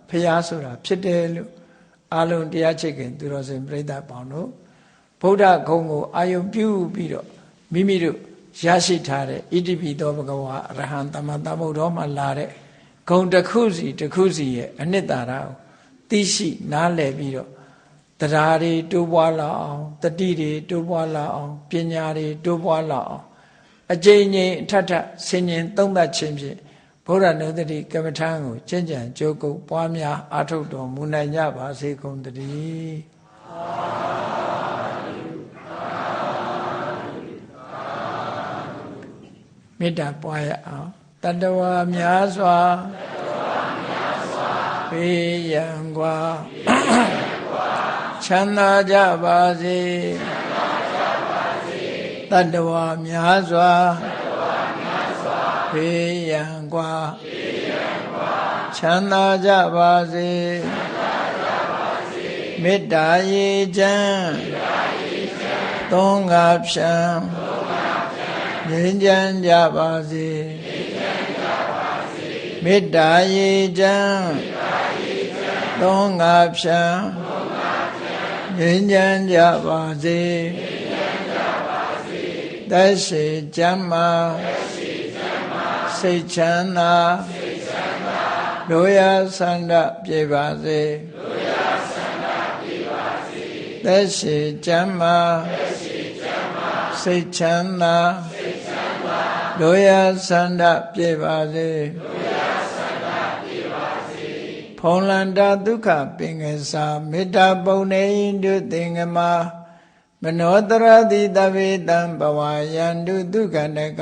ဖရာဆိုတာဖြစ်တယ်လို့အားလုံးတရားချိတ်ခင်သူတော်စင်ပြိဿပေါင်းတို့ဗုဒ္ဓဂုဏ်ကိုအာယုံပြုပြီးတော့မိမိတို့ရရှိထားတဲ့ဣတိပိသောဘဂဝါအရဟံသမ္မာသမ္ဗုဒ္ဓောမှာလာတဲ့ဂုဏ်တစ်ခုစီရဲ့အနှစ်သာရကိုသိရှိနားလည်ပြီးတော့တရားတွေတိုးပွားလာအောင်တတိတွေတိုးပွားလာအောင်ပညာတွေတိုးပွားလာအောင်အကျဉ်းချင်းအထက်ထဆင်ញင်သုံးသပ်ခြင်းဖြင့်ဘုရားနုဒတိကမ္မထံကိုကျင့်ကြံကြိုးကုပ်ပွားများအားထုတ်တော်မူနိုင်ကြပါစေကုန်သတည်းမေတ္တာပွားရအောင်တတဝါများစွာဘေးရန်กว่าချမ်းသာကြပါစေတတဝါများစွာဘေးရန်กว่าချမ်းသာကြပါစေမေတ္တာရေချမ်းသုံးငါဖြံငြိမ်းချမ်းကြပါစေမေတ္တာရေချမ်းသုံးငါဖြံငြိမ်းချမ်းကြပါစေသက်ရှိချမ်းသာစိတ်ချမ်းသာတို့ရဆန္ဒပြေပါစေသက်ရှိချမ်းသာစိတ်ချမ်းသာတို့ရဆန္ဒပြေပါစေဖုံလန္တာဒုက္ခပင်ကစားမေတ္တာပုံနေတုသင်္ကမမနောတရတိတဗေတံဘဝယန္တုဒုက္ခနက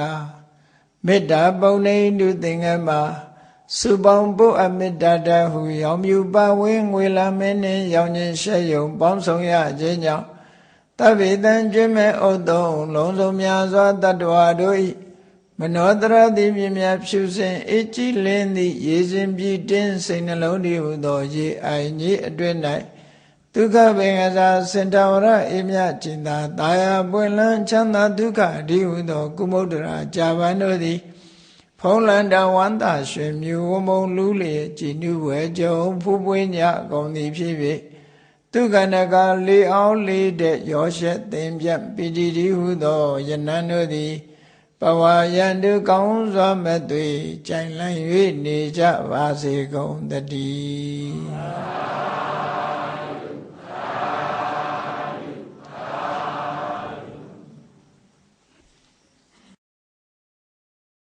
မေတ္တာပုံနေတုသင်္ကမစုပေါင်းပုအမေတ္တာတဟုရောင်မြူပါဝင်းငွေလာမင်းနှင့်ရောင်ခြင်းရှက်ယုံပေါင်းဆောင်ရခြင်းကြောင့်တဗေတံကျွမ်းမဲ့ဥသုံးလုံးစုံများစွာတတ္တဝါတို့၏မနောတရတိမြင်မြဖြူစင်အေးကြည်လင်းသည့်ရေစဉ်ပြည့်တင်းစိတ်နှလုံးတည်ဟုသောရေအိုင်ကြီးအတွင်၌ဒုက္ခပင်ကစားစင်တဝရအေးမြကျင်သာတာယာပွင့်လန်းချမ်းသာဒုက္ခအဓိဟုသောကုမုဒ္ဒရာကြာပန်တို့သည်ဖုံးလန္တဝန္တာရွှင်မြူဝမုံလူးလျက်ကြည်နူးဝဲကြုံဖူးပွေးညကုန်သည်ဖြစ်၍ သူကနကလေးအောင်လေးတဲ့ရောရှက်သင်ပြပိတိတိဟုသောယနံတို့သည်ဘဝယံတုကောင်းစွာမဲ့သွေကြိုင်လန့်၍နေကြပါစေကုန်တည်း